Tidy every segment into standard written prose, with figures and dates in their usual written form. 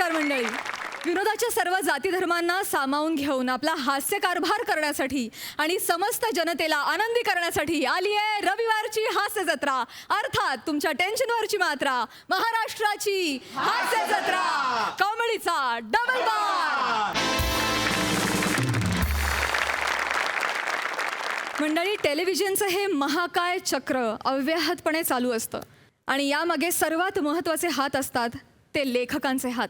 नमस्कार मंडळी. विनोदाच्या सर्व जाती धर्मांना सामावून घेऊन आपला हास्य कारभार करण्यासाठी आणि समस्त जनतेला आनंदी करण्यासाठी आली आहे रविवारची हास्य जत्रा, अर्थात तुमच्या टेन्शनवरची मात्रा, महाराष्ट्राची हास्य जत्रा, कॉमेडीचा डबल बार. मंडळी, टेलिव्हिजनचं हे महाकाय चक्र अव्याहतपणे चालू असतं आणि यामागे सर्वात महत्त्वाचे हात असतात ते लेखकांचे हात.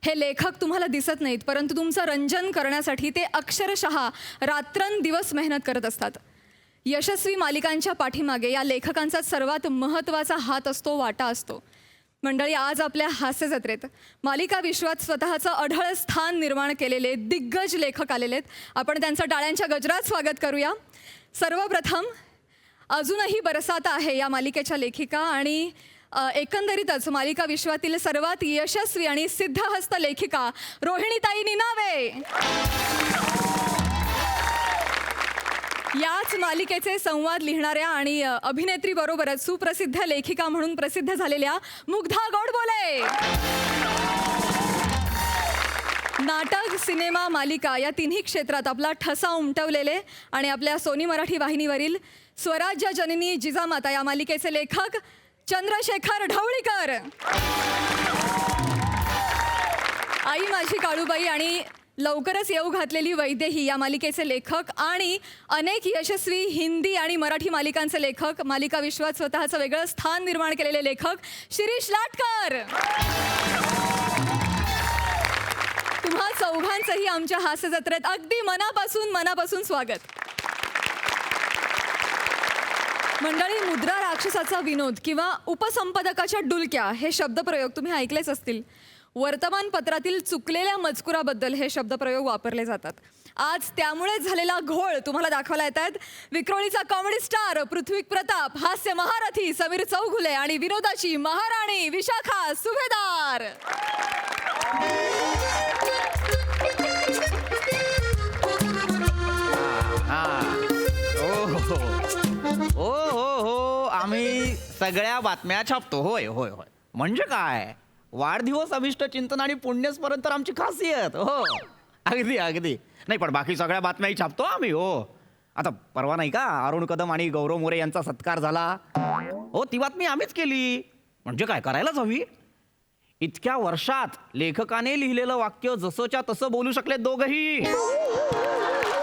हे लेखक तुम्हाला दिसत नाहीत, परंतु तुमचं रंजन करण्यासाठी ते अक्षरशः रात्रंदिवस मेहनत करत असतात. यशस्वी मालिकांच्या पाठीमागे या लेखकांचा सर्वात महत्त्वाचा हात असतो, वाटा असतो. मंडळी, आज आपल्या हास्य जत्रेत मालिका विश्वात स्वतःचं अढळ स्थान निर्माण केलेले दिग्गज लेखक आलेले आहेत. आपण त्यांचं टाळ्यांच्या गजरात स्वागत करूया. सर्वप्रथम अजूनही बरसात आहे या मालिकेच्या लेखिका आणि एकंदरीतच मालिका विश्वातील सर्वात यशस्वी आणि सिद्धहस्त लेखिका रोहिणीताई निनावे. याच मालिकेचे संवाद लिहिणाऱ्या आणि अभिनेत्रीबरोबरच सुप्रसिद्ध लेखिका म्हणून प्रसिद्ध झालेल्या मुग्धा गोडबोले. नाटक, सिनेमा, मालिका या तिन्ही क्षेत्रात आपला ठसा उमटवलेले आणि आपल्या सोनी मराठी वाहिनीवरील स्वराज्य जननी जिजामाता या मालिकेचे लेखक चंद्रशेखर ढवळीकर. आई माझी काळूबाई आणि लवकरच येऊ घातलेली वैदेही या मालिकेचे लेखक आणि अनेक यशस्वी हिंदी आणि मराठी मालिकांचे लेखक, मालिका विश्वात स्वतःचं वेगळं स्थान निर्माण केलेले लेखक शिरीष लाटकर. तुम्हा चौघांचंही आमच्या हास्य जत्रेत अगदी मनापासून स्वागत. मंडळी, मुद्रा राक्षसाचा विनोद किंवा उपसंपादकाच्या डुलक्या हे शब्दप्रयोग तुम्ही ऐकलेच असतील. वर्तमानपत्रातील चुकलेल्या मजकुराबद्दल हे शब्दप्रयोग वापरले जातात. आज त्यामुळेच झालेला घोळ तुम्हाला दाखवायला येत आहेत विक्रोळीचा कॉमेडी स्टार पृथ्वी प्रताप, हास्य महारथी समीर चौघुले आणि विनोदाची महाराणी विशाखा सुभेदार. हो हो हो, आम्ही सगळ्या बातम्या छापतो. होय होय होय. म्हणजे काय, वाढदिवस, अभिष्ट चिंतन आणि पुण्यस्मरण तर आमची खासियत. हो, अगदी अगदी. नाही, पण बाकी सगळ्या बातम्याही छापतो आम्ही. हो, आता परवा नाही का अरुण कदम आणि गौरव मोरे यांचा सत्कार झाला. हो, ती बातमी आम्हीच केली. म्हणजे काय, करायलाच हवी. इतक्या वर्षात लेखकाने लिहिलेलं वाक्य जसंच्या तसं बोलू शकले दोघंही.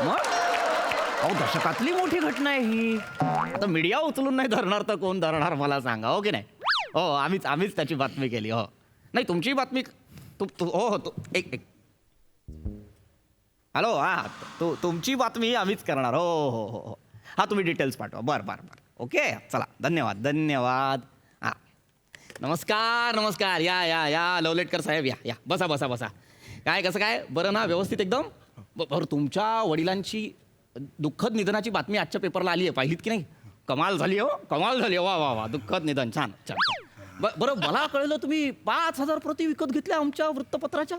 मग अहो, दशकातली मोठी घटना आहे ही. आता मीडिया उचलून नाही धरणार तर कोण धरणार मला सांगा, हो की नाही? हो, आम्हीच त्याची बातमी केली. हो, नाही, तुमची बातमी हो एक हॅलो, हां, तुमची बातमी आम्हीच करणार. हो हो हो हो, हां, तुम्ही डिटेल्स पाठवा. बरं, ओके, चला, धन्यवाद. हां, नमस्कार. या लवलेटकर साहेब, या बसा. काय, कसं काय, बरं ना, व्यवस्थित एकदम? बरं, तुमच्या वडिलांची दुःखद निधनाची बातमी आजच्या पेपरला आली आहे, पाहिलीत की नाही? कमाल झाली. वा, दुःखद निधन. छान. बरं, मला कळलं तुम्ही 5,000 प्रती विकत घेतल्या आमच्या वृत्तपत्राच्या.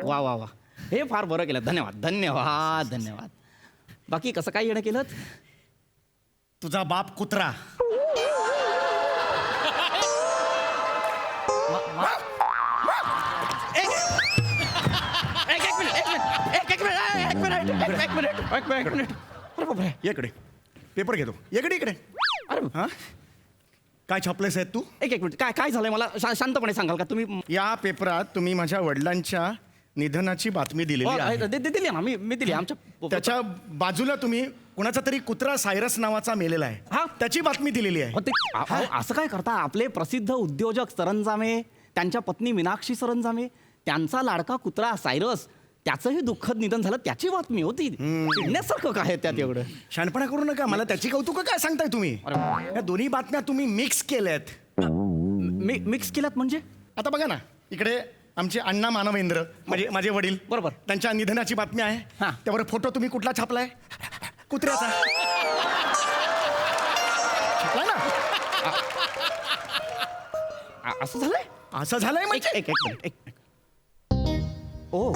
वा, हे फार बरं केलं. धन्यवाद. बाकी कसं काय येणं केलं? तुझा बाप कुत्रा. एक मिनिट. ये इकडे, पेपर घेतो. इकडे. अरे हा, काय छापलेस आहेत तू? एक मिनिट. काय झालंय मला शांतपणे सांगाल का तुम्ही? या पेपरात तुम्ही माझ्या वडिलांच्या निधनाची बातमी दिलेली आहे. दिली ना, मी दिली. आमच्या त्याच्या बाजूला तुम्ही कुणाचा तरी कुत्रा सायरस नावाचा मेलेला आहे, हा, त्याची बातमी दिलेली आहे. असं काय करता? आपले प्रसिद्ध उद्योजक सरंजामे, त्यांच्या पत्नी मीनाक्षी सरंजामे, त्यांचा लाडका कुत्रा सायरस, त्याचंही दुःखद निधन झालं, त्याची बातमी होती. चिडण्यासारखं काय आहे त्यात एवढं? शहाणपणा करू नका. मला त्याची कौतुक काय सांगताय तुम्ही? या दोन्ही बातम्या तुम्ही मिक्स केल्यात. मिक्स केल्यात म्हणजे? आता बघा ना, इकडे आमचे अण्णा मानवेंद्र, म्हणजे माझे वडील, बरोबर, त्यांच्या निधनाची बातमी आहे. त्यावर फोटो तुम्ही कुठला छापलाय? कुत्र्याचा छापलाय ना. असं झालंय म्हणजे? एक मिनिट. ओ,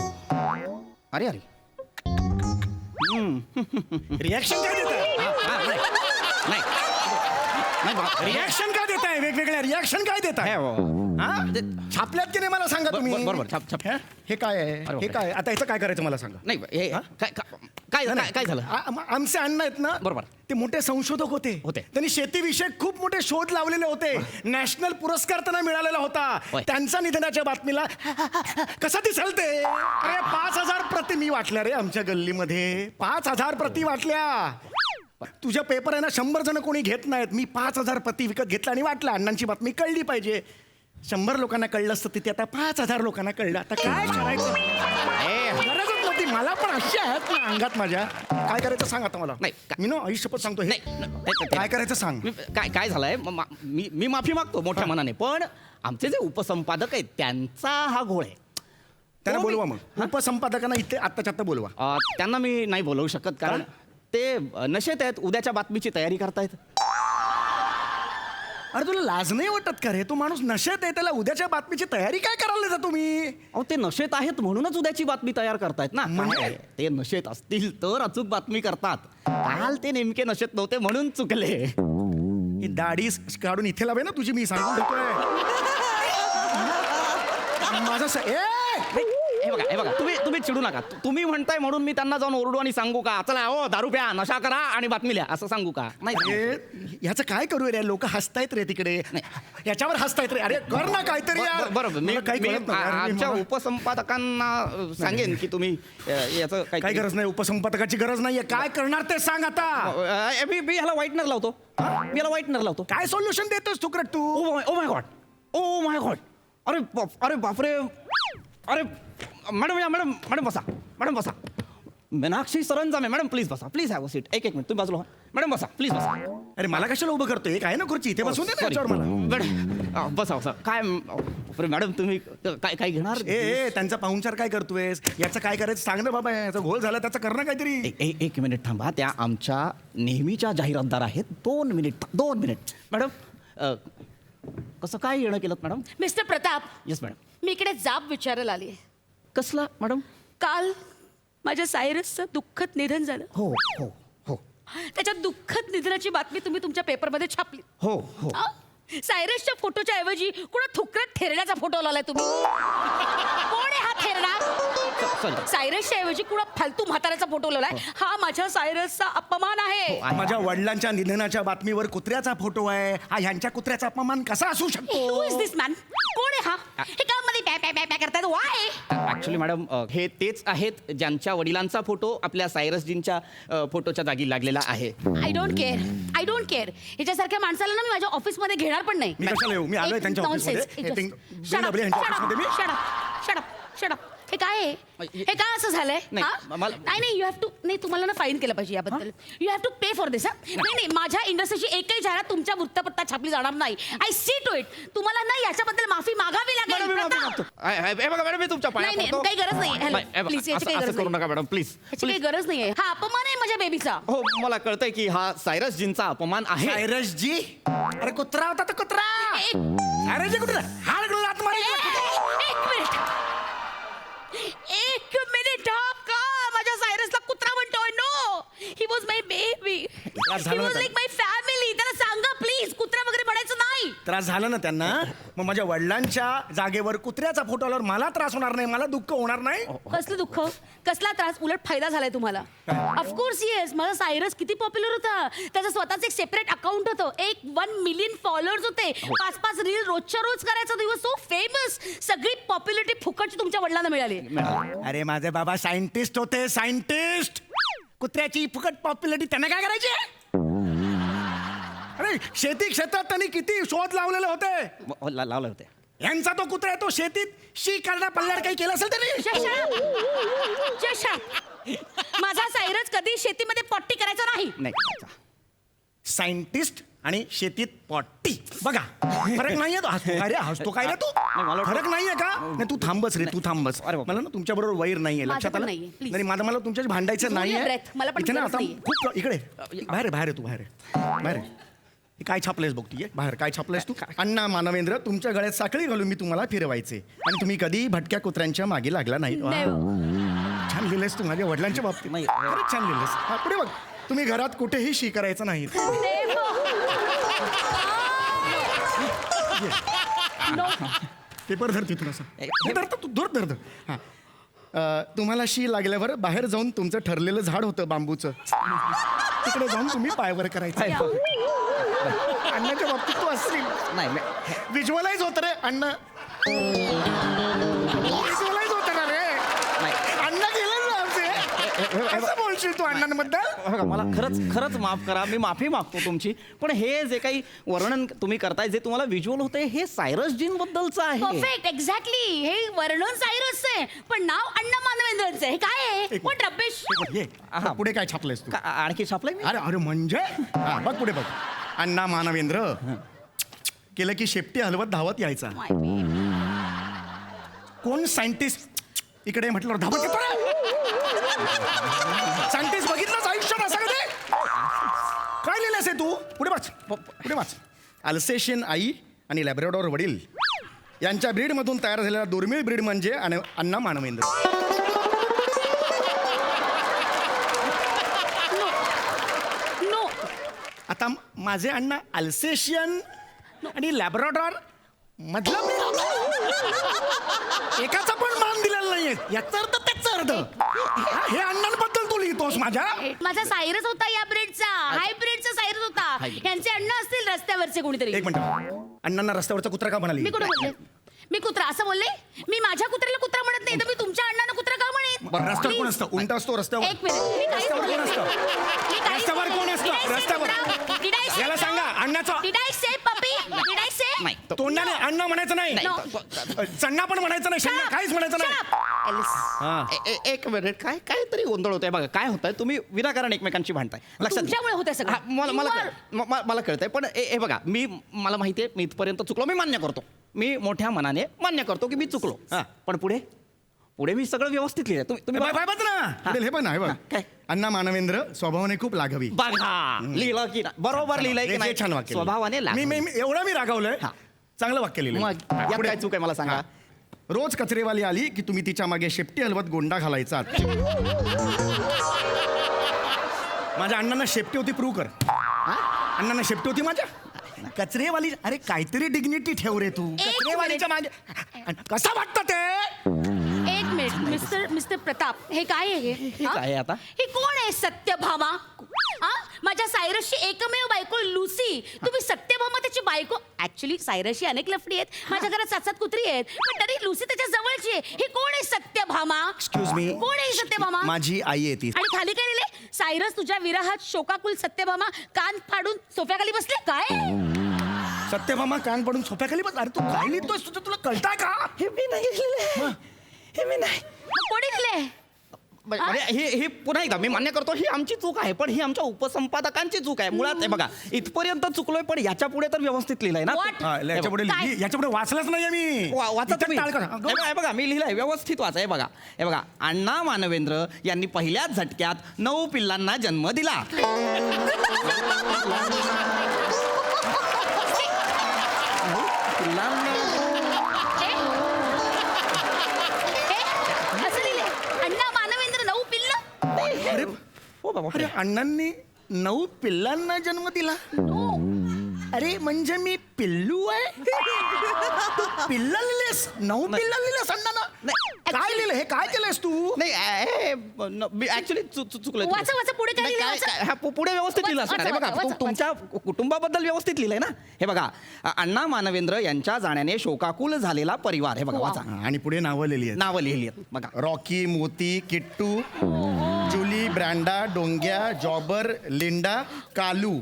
अरे रिॲक्शन काय देताय? नाही नाही बा- रिॲक्शन काय देताय वेगवेगळ्या रिॲक्शन काय देताय हे हो. हा? छापल्यात की नाही मला सांगा तुम्ही बरोबर, छाप. हे? हे काय आहे अरे हे काय आता याचं काय करायचं मला सांगा नाही हे काय झालं आमचे अण्णा आहेत ना बरोबर. ते मोठे संशोधक होते त्यांनी शेतीविषयक खूप मोठे शोध लावलेले होते नॅशनल पुरस्कार त्यांना मिळालेला होता होय. त्यांच्या निधनाच्या बातमीला कसा दिसेल ते अरे 5,000 प्रती मी वाटल्या रे आमच्या गल्लीमध्ये 5,000 प्रती वाटल्या तुझ्या पेपर आहे ना 100 जण कोणी घेत नाहीत मी 5,000 प्रती विकत घेतला आणि वाटला अण्णांची बातमी कळली पाहिजे 100 लोकांना कळलं असतं तिथे आता 5,000 लोकांना कळलं आता काय करायचं गरजच नव्हती मला पण अशी आहेत ना अंगात माझ्या काय करायचं सांग आता मला नाही, मी ना आयुष्यपत सांगतो हे नाही, काय करायचं सांग काय झालंय मी माफी मागतो मोठ्या मनाने पण आमचे जे उपसंपादक आहेत त्यांचा हा घोळ आहे त्यांना हो, बोलवा मग उपसंपादकांना इथे आत्ताच्या आत्ता बोलवा त्यांना मी नाही बोलवू शकत कारण ते नशेत आहेत उद्याच्या बातमीची तयारी करतायत अरे तुला लाज नाही वाटत का रे तो माणूस नशेत आहे त्याला उद्याच्या बातमीची तयारी काय करायला देता तुम्ही अहो ते नशेत आहेत म्हणूनच उद्याची बातमी तयार करतायत ना म्हणजे? काय? ते नशेत असतील तर अचूक बातमी करतात काल ते नेमके नशेत नव्हते म्हणून चुकले ही दाढी काढून इथे लावे ना तुझी मी सांगून देतोय माझं हे बघा तुम्ही चिडू नका तुम्ही म्हणताय म्हणून मी त्यांना जाऊन ओरडू आणि सांगू का चला हो दारू प्या नशा करा आणि बातमी लिहा असं सांगू का नाही अरे ह्याचं काय करू रे लोक हसतायत रे तिकडे याच्यावर हसतायत रे अरे कर ना काहीतरी यार. बरोबर मी मला काही कळत नाही यार. आमच्या मला- उपसंपादकांना सांगेन की तुम्ही याचं काही गरज नाही उपसंपादकाची गरज नाहीये काय करणार ते सांग आता मी ह्याला व्हाईटनर लावतो मी ह्याला व्हाईटनर लावतो काय सोल्युशन देतोस तुकडे तू oh my God oh my God अरे बापरे अरे मॅडम बसा मीनाक्षी सरंजामे मॅडम प्लीज बसा प्लीज हॅव अ सीट एक मिनिट तुम्ही बाजूला व्हा. मॅडम बसा प्लीज बसा अरे मला कशाला उभं करतोय काय ना खुर्ची इथे बसून दे ना Sorry. याच्यावर मला मॅडम बसा काय बापरे, मॅडम तुम्ही काय घेणार ए त्यांचा पाहुणचार काय करतोयस याचं काय करायचं सांग ना बाबा याचा घोळ झाला त्याचं कर ना काहीतरी एक मिनिट थांबा त्या आमच्या नेहमीच्या जाहिरातदार आहेत 2 मिनिट मॅडम कसं काय येणं केलं madam mister Pratap yes madam मी इकडे जाब विचारायला आली कसला मॅडम काल माझ्या सायरसचं दुःखद निधन झालं हो हो हो त्याच्या दुःखद निधनाची बातमी तुम्ही तुमच्या पेपरमध्ये छापली हो हो सायरसच्या फोटोच्या ऐवजी कुणा थुकरट थेरण्याचा फोटो लावलाय तुम्ही कोण आहे हा थेरडा सॉरी सायरसच्या ऐवजी कुणा फालतू म्हाताऱ्याचा फोटो लावलाय हा माझ्या सायरसचा अपमान आहे माझ्या वडिलांच्या निधनाच्या बातमीवर कुत्र्याचा फोटो आहे हा ह्यांच्या कुत्र्याचा अपमान कसा असू Who is शकतो this man? कोण आहे हा हे का मध्ये पॅ पॅ पॅ पॅ करतायत वाय ऍक्च्युली मॅडम हे तेच आहेत ज्यांच्या वडिलांचा फोटो आपल्या सायरसजींच्या फोटोच्या जागी लागलेला आहे आय डोंट केअर ह्याच्यासारख्या माणसाला ना मी माझ्या ऑफिसमध्ये घेणार पण नाही मी कशाला येऊ? मी आलोय एक त्यांच्या nonsense. ऑफिसमध्ये. एक हे just- बिल दाबले ह्यांच्या ऑफिसमध्ये मी. Shut up. हे काय आहे हे काय असं झालंय नाही, हा? मला- नाही यू हॅव टू नाही तुम्हाला ना फाईन केलं पाहिजे याबद्दल you have to pay for this नाही माझ्या इंडस्ट्रीची एकही जाहिरात तुमच्या वृत्तपत्रात छापली जाणार नाही आय सी टू इट तुम्हाला ना याच्याबद्दल माफी मागावी मॅडम लागेल मी माफी प्रताप. मागतो हे बघा मॅडम मी तुमच्या पाया नाही, नाही, पडतो. काही गरज नाही. हॅलो, नाही, हे बघा, please, याची काही असं गरज करू नाही. नका मॅडम प्लीज ह्याची काही गरज नाहीये हा अपमान आहे माझ्या बेबीचा हो मला कळतंय की हा सायरसजींचा अपमान आहे सायरस जी अरे कुत्रा होता तो कुत्रा सायरस जी कुत्रा हा लागलो लात मारी एक मिनिट हा का माझ्या सायरसला कुत्रा म्हणतोय no he was my baby त्रास ही झाला वॉज ना लाईक माय फॅमिली त्याला सांगा प्लीज कुत्रा वगैरे म्हणायचं नाही त्रास झाला ना त्यांना मग माझ्या वडिलांच्या जागेवर कुत्र्याचा फोटो आल्यावर मला त्रास होणार नाही मला दुःख होणार नाही कसलं दुःख कसला त्रास उलट फायदा झालाय तुम्हाला ऑफकोर्स येस माझा सायरस किती पॉप्युलर होता त्याचं स्वतःच एक सेपरेट अकाउंट होतं 1 मिलियन फॉलोअर्स होते 5 रील रोजच्या रोज करायचा दिवस सो फेमस सगळी पॉप्युलरिटी फुकटची तुमच्या वडिलांना मिळाली अरे माझे बाबा सायंटिस्ट होते सायंटिस्ट कुत्र्याची फुकट पॉप्युलरिटी त्यांना काय करायची अरे शेती क्षेत्रात त्यांनी किती शोध लावलेले होते लावले होते यांचा तो कुत्रा आहे तो शेतीत शी करण्या पल्ल्याड काही केलं असेल त्यांनी माझा सायरस कधी शेतीमध्ये पट्टी करायचा नाही नाही सायंटिस्ट आणि शेतीत पॉट्टी बघा फरक नाहीये तो हसतो काय रे तू मला फरक नाहीये का नाही तू थांबस रे तू थांबस अरे बापरे. मला ना तुमच्या बरोबर वैर नाहीये माझं लक्षात पण आलं नाहीये, please. नाही मला तुमच्याशी भांडायचं Hold your नाहीये breath. मला पण इथे ना गरज आता नाहीये. खूप इकडे बाहेर आहे तू बाहेर आहे. हे काय छापलंयस बघ तू बाहेर काय छापलंयस तू अण्णा मानवेंद्र तुमच्या गळ्यात साखळी घालून मी तुम्हाला फिरवायचे आणि तुम्ही कधी भटक्या कुत्र्यांच्या मागे लागला नाही वा. छान लिहिलंयस तू माझ्या वडिलांच्या बाबतीत नाही. खरंच छान लिहिलंयस पुढे बघ तुम्ही घरात कुठेही शी करायचं नाही देव. पेपर धर तिथून असं हे धर तू धर धर धर हा तुम्हाला शी लागल्यावर बाहेर जाऊन तुमचं ठरलेलं झाड होतं बांबूचं तिकडे जाऊन तुम्ही पायवर करायचं अण्णाच्या बाबतीत तू असशील नाही विज्युअलाइज होत रे अण्णा विज्युअलाइज होत ना रे नाही अण्णा गेले ना आमचे असं बोलशील तू अण्णांबद्दल बघा, मला खरंच माफ करा, मी माफी मागतो तुमची, पण हे जे काही वर्णन तुम्ही करताय, जे तुम्हाला व्हिज्युअल होतंय, हे सायरस जीन बद्दलचं आहे. परफेक्ट एक्झॅक्टली हे वर्णन सायरसचं आहे पण नाव अण्णा मानवेंद्रचं आहे. हे काय आहे एक कोण रब्बेश ये पुढे काय छापलंयस तू आणखी छापलंय मी? अरे अरे म्हणजे हा, बघ पुढे बघ अण्णा मानवेंद्र केलं की शेपटी हलवत धावत यायचा कोण सायंटिस्ट इकडे म्हटलं धावत येतो सायंटिस्ट बघितलंच आयुष्यात असं कधी काय लिहिलंस आहे तू पुढे वाच अल्सेशियन आई आणि लॅब्राडोर वडील यांच्या ब्रीडमधून तयार झालेला दुर्मिळ ब्रीड म्हणजे अण्णा मानवेंद्र नो आता माझे अण्णा अल्सेशियन आणि लॅब्राडॉर मधला एकाचा पण मान दिलेला नाहीये याचा अर्थ त्याचा अर्थ हे अण्णांबद्दल तू लिहितोस माझ्या माझा सायरस होता या ब्रेडचा हाय ब्रेडचा सायरस होता यांचे अण्णा असतील रस्त्यावरचे कोणीतरी. एक मिनिट अण्णांना रस्त्यावरचा कुत्रा का म्हणाली मी कुठे बोलले मी कुत्रा असं बोलले मी माझ्या कुत्र्याला कुत्रा म्हणत नाही तर मी तुमच्या अण्णांना कुत्रा का म्हणेन. बरं, रस्त्यावर कोण Please. असतं उंट असतो रस्त्यावर एक मिनिट मी काहीच रस्त्यावर बोलले कोण असतं? नाही. मी काहीच रस्त्यावर बोलले कोण नाही. असतं? Did I say रस्त्यावर. कुत्रा? Did I say याला कुत्रा? सांगा, अण्णाचं. Did I say puppy? Did I say? नाही तोंडाने अण्णा म्हणायचं नाही No. चन्ना पण म्हणायचं नाही शंना काहीच म्हणायचं Shut नाही up. Alice. हा. एक मिनिट काहीतरी गोंधळ होतोय बघा. काय होतंय, तुम्ही विनाकारण एकमेकांशी भांडताय. लक्षात घ्या. तुमच्यामुळे होतंय सगळं. हा, मला You are- मला कळतंय, पण हे बघा, मला माहितीये मी इथपर्यंत चुकलो, मी मान्य करतो, मी मोठ्या मनाने मान्य करतो की मी चुकलो. हा. पण पुढे मी सगळं व्यवस्थित लिहिलंय. तुम्ही बाय बघ ना पुढे हे पण आहे बघ हा, काय? अण्णा मानवेंद्र स्वभावाने खूप लाघवी बघा लिहिलं की नाही? बरोबर लिहिलंय की हे नाही? छान वाक्य स्वभावाने मी मी मी- एवढं मी रागावलंय हा. चांगलं वाक्य लिहिलं मग यात काय चूक आहे मला सांगा. रोज कचरेवाली आली की तुम्ही तिच्या मागे शेपटी हलवत गोंडा घालायचा माझ्या अण्णांना शेपटी होती प्रूव्ह कर अण्णांना शेपटी होती माझ्या कचरेवाली अरे काहीतरी डिग्निटी ठेव रे तू कचरेवालीच्या मागे कसं वाटतं ते एक मिनिट मिस्टर प्रताप हे काय आहे हे हा? काय आहे आता? हे कोण आहे सत्यभामा हा माझ्या सायरसची एकमेव बायको लुसी तुम्ही सत्यभामा त्याची बायको ऍक्च्युली सायरसची अनेक लफडी आहेत माझ्या घरात 7 कुत्री आहेत पण तरी लुसी त्याच्या जवळची आहे हे कोण आहे सत्यभामा एक्सक्यूज मी कोण आहे ही सत्यभामा माझी आई आहे ती आणि खाली काय लिहिले सायरस तुझ्या विरहात शोकाकुल सत्यभामा कान फाडून सोफ्याखाली बसले काय सत्यभामा कान पडून सोफ्याखाली बस अरे तू काय लिहितोयस तुला कळताय का हे मी नाही लिहिलंय. हे मी नाही. मग कोणी लिहिले म्हणजे हे पुन्हा एकदा मी मान्य करतो, ही आमची चूक आहे, पण ही आमच्या उपसंपादकांची चूक आहे मुळात. हे बघा इथपर्यंत चुकलोय, पण याच्या पुढे तर व्यवस्थित लिहिलंय ना. What? हा, याच्यापुढे काय? याच्यापुढे वाचलंच नाहीये मी वाचा इथं तुम्ही. टाळ करा. हे बघा मी लिहिलंय व्यवस्थित वाचा. हे बघा अण्णा मानवेंद्र यांनी पहिल्याच झटक्यात 9 पिल्लांना जन्म दिला. असं लिहिले अण्णा मानवेंद्र 9 पिल्ल अरे हो बाबा. अरे अण्णांनी 9 पिल्लांना जन्म दिला अरे म्हणजे मी पिल्लू आहे पिल्ला लिहिलेस 9 पिल्ला लिहिलेस अण्णांना काय लिहिलं हे काय केलंस तू नाही ऍक्च्युली चुकलोय. वाचा, पुढे काय नाही, लिहिलं, वाचा. हा, पुढे व्यवस्थित लिहिलं असणार आहे. वाचा, बघा वाचा, तुमच्या कुटुंबाबद्दल व्यवस्थित लिहिलंय ना. हे बघा अण्णा मानवेंद्र यांच्या जाण्याने शोकाकुल झालेला परिवार. हे बघा वाचा. हा, आणि पुढे नावं लिहिली आहेत नावं लिहिली आहेत बघा. रॉकी मोती किट्टू जुली ब्रँडा डोंग्या जॉबर लिंडा कालू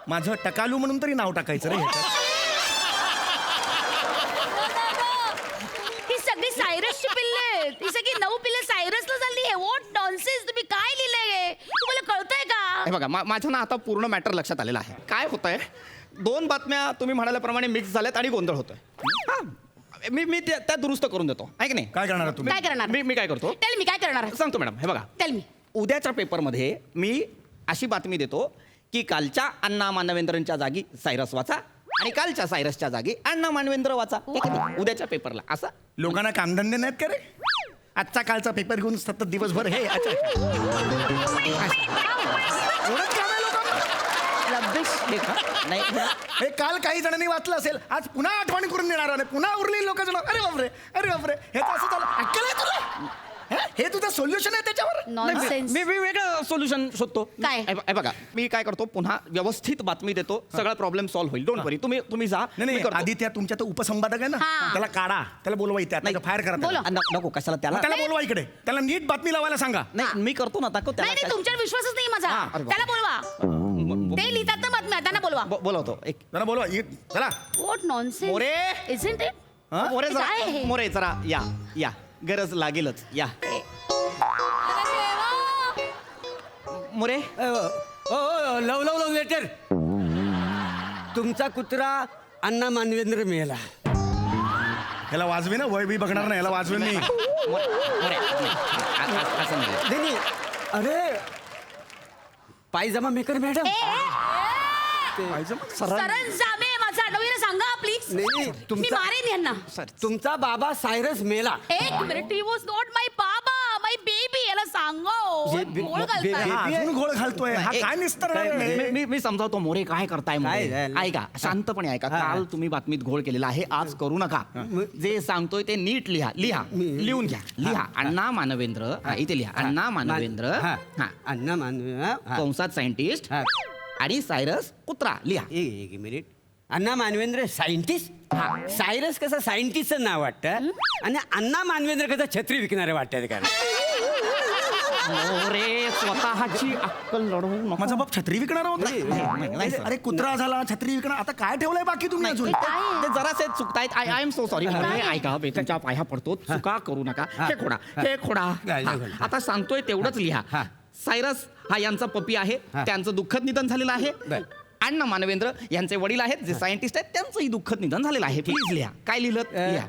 माझं टकालू म्हणून तरी नाव टाकायचं रे ह्याच्यात. ही सगळी सायरसची पिल्ले आहेत ही सगळी 9 पिल्ले सायरसला झाली आहे व्हॉट नॉनसेन्स तुम्ही काय लिहिलंय तुम्हाला कळतंय का हे बघा माझ्या ना आता पूर्ण मॅटर लक्षात आलेलं आहे. काय होतंय 2 बातम्या तुम्ही म्हणाल्याप्रमाणे मिक्स झाल्यात आणि गोंधळ होतोय. हा मी त्या दुरुस्त करून देतो आहे की नाही. काय करणार तुम्ही काय करणार मी काय करतो टेल मी काय करणार सांगतो मॅडम. हे बघा टेल मी उद्याच्या पेपरमध्ये मी अशी बातमी देतो की कालच्या अण्णा मानवेंद्रांच्या जागी सायरस वाचा आणि कालच्या सायरसच्या जागी अण्णा मानवेंद्र वाचा. ठीक आहे? उद्याच्या पेपरला असं लोकांना कामधंदे नाहीत का रे आजचा कालचा पेपर घेऊन सतत दिवसभर हे अच्छा एवढंच काम आहे लोकांना रब्बिश. नाही हे काल काही जणांनी वाचलं असेल, आज पुन्हा आठवण करून देणार आणि पुन्हा उरलेली लोक जण अरे बापरे हे तर असं झालं. अक्कल आहे तुला? हे तुझं सोल्युशन आहे त्याच्यावर? नॉनसेन्स. मी वेगळं सोल्युशन शोधतो. काय? हे बघा, मी काय करतो, पुन्हा व्यवस्थित बातमी देतो, सगळा प्रॉब्लेम सॉल्व्ह होईल. डोंट वरी, तुम्ही जा. नाही मी करतो. आधी त्या तुमच्या तो उपसंपादक आहे ना, हा. त्याला काढा, त्याला बोलवा इथे, नाही. फायर करा बोला. त्याला. नको कशाला त्याला. त्याला बोलवा इकडे, त्याला नीट बातमी लावायला सांगा. नाही मी करतो ना, दाखव नाही त्याला. तुमच्यावर विश्वासच नाही माझा. हा, अरे वा. त्याला बोलवा. ते लिहितात ना बातम्या, त्यांना बोलवा. बोलवतो एक. त्याला बोलवा चला. What nonsense. More. Isn't it? More काय आहे हे? मोरे जरा या गरज लागेलच या. मोरे लव लेटर. तुमचा कुत्रा अण्णा मानवेंद्र मेला. ह्याला वाजवे ना, वय बी बघणार नाही, ह्याला वाजवेन मी. मोरे असं नाही. नाही अरे पायजमा मेकर मॅडम. सरंजामे माझा आठवणीला सांगा प्लीज. नाही मी मारेन यांना. तुमचा बाबा सायरस मेला. एक मिनिट. ही वॉज नॉट माय बाबा, माय बेबी. याला सांगा. गोळ घालताय. हा, अजून घोळ घालतोय हा. काय निस्तर मी समजावतो. मोरे काय करताय मोरे? काय झालं? ऐका, शांतपणे ऐका. काल तुम्ही बातमीत घोळ केलेला आहे, आज करू नका. जे सांगतोय ते नीट लिहा. लिहून घ्या. लिहा अण्णा मानवेंद्र. इथे लिहा अण्णा मानवेंद्र. हा. हा. अण्णा मानवेंद्र. कंसात सायंटिस्ट हा. आणि सायरस कुत्रा. लिहा. एक मिनिट. अण्णा मानवेंद्र सायंटिस्ट. सायरस कसं सायंटिस्टचं नाव वाटतं आणि अण्णा मानवेंद्र कसं छत्री विकणारे वाटतात का? मोरे स्वतःची अक्कल लढवू नको. माझा बाप छत्री विकणार होता. नाही, अरे कुत्रा झाला, छत्री विकणार, आता काय ठेवलंय बाकी तुम्ही अजून? ते जरासे चुकतायत. I am so sorry. ऐका, तुमच्या पाया पडतो, चुका करू नका. हे खोडा. हा. आता सांगतोय तेवढंच लिहा. सायरस हा यांचा पपी आहे, त्यांचं दुःखद निधन झालेलं आहे. अण्णा मानवेंद्र यांचे वडील आहेत, जे सायंटिस्ट आहेत, त्यांचंही दुःखद निधन झालेलं आहे. प्लीज लिहा. काय लिहिलं लिहा.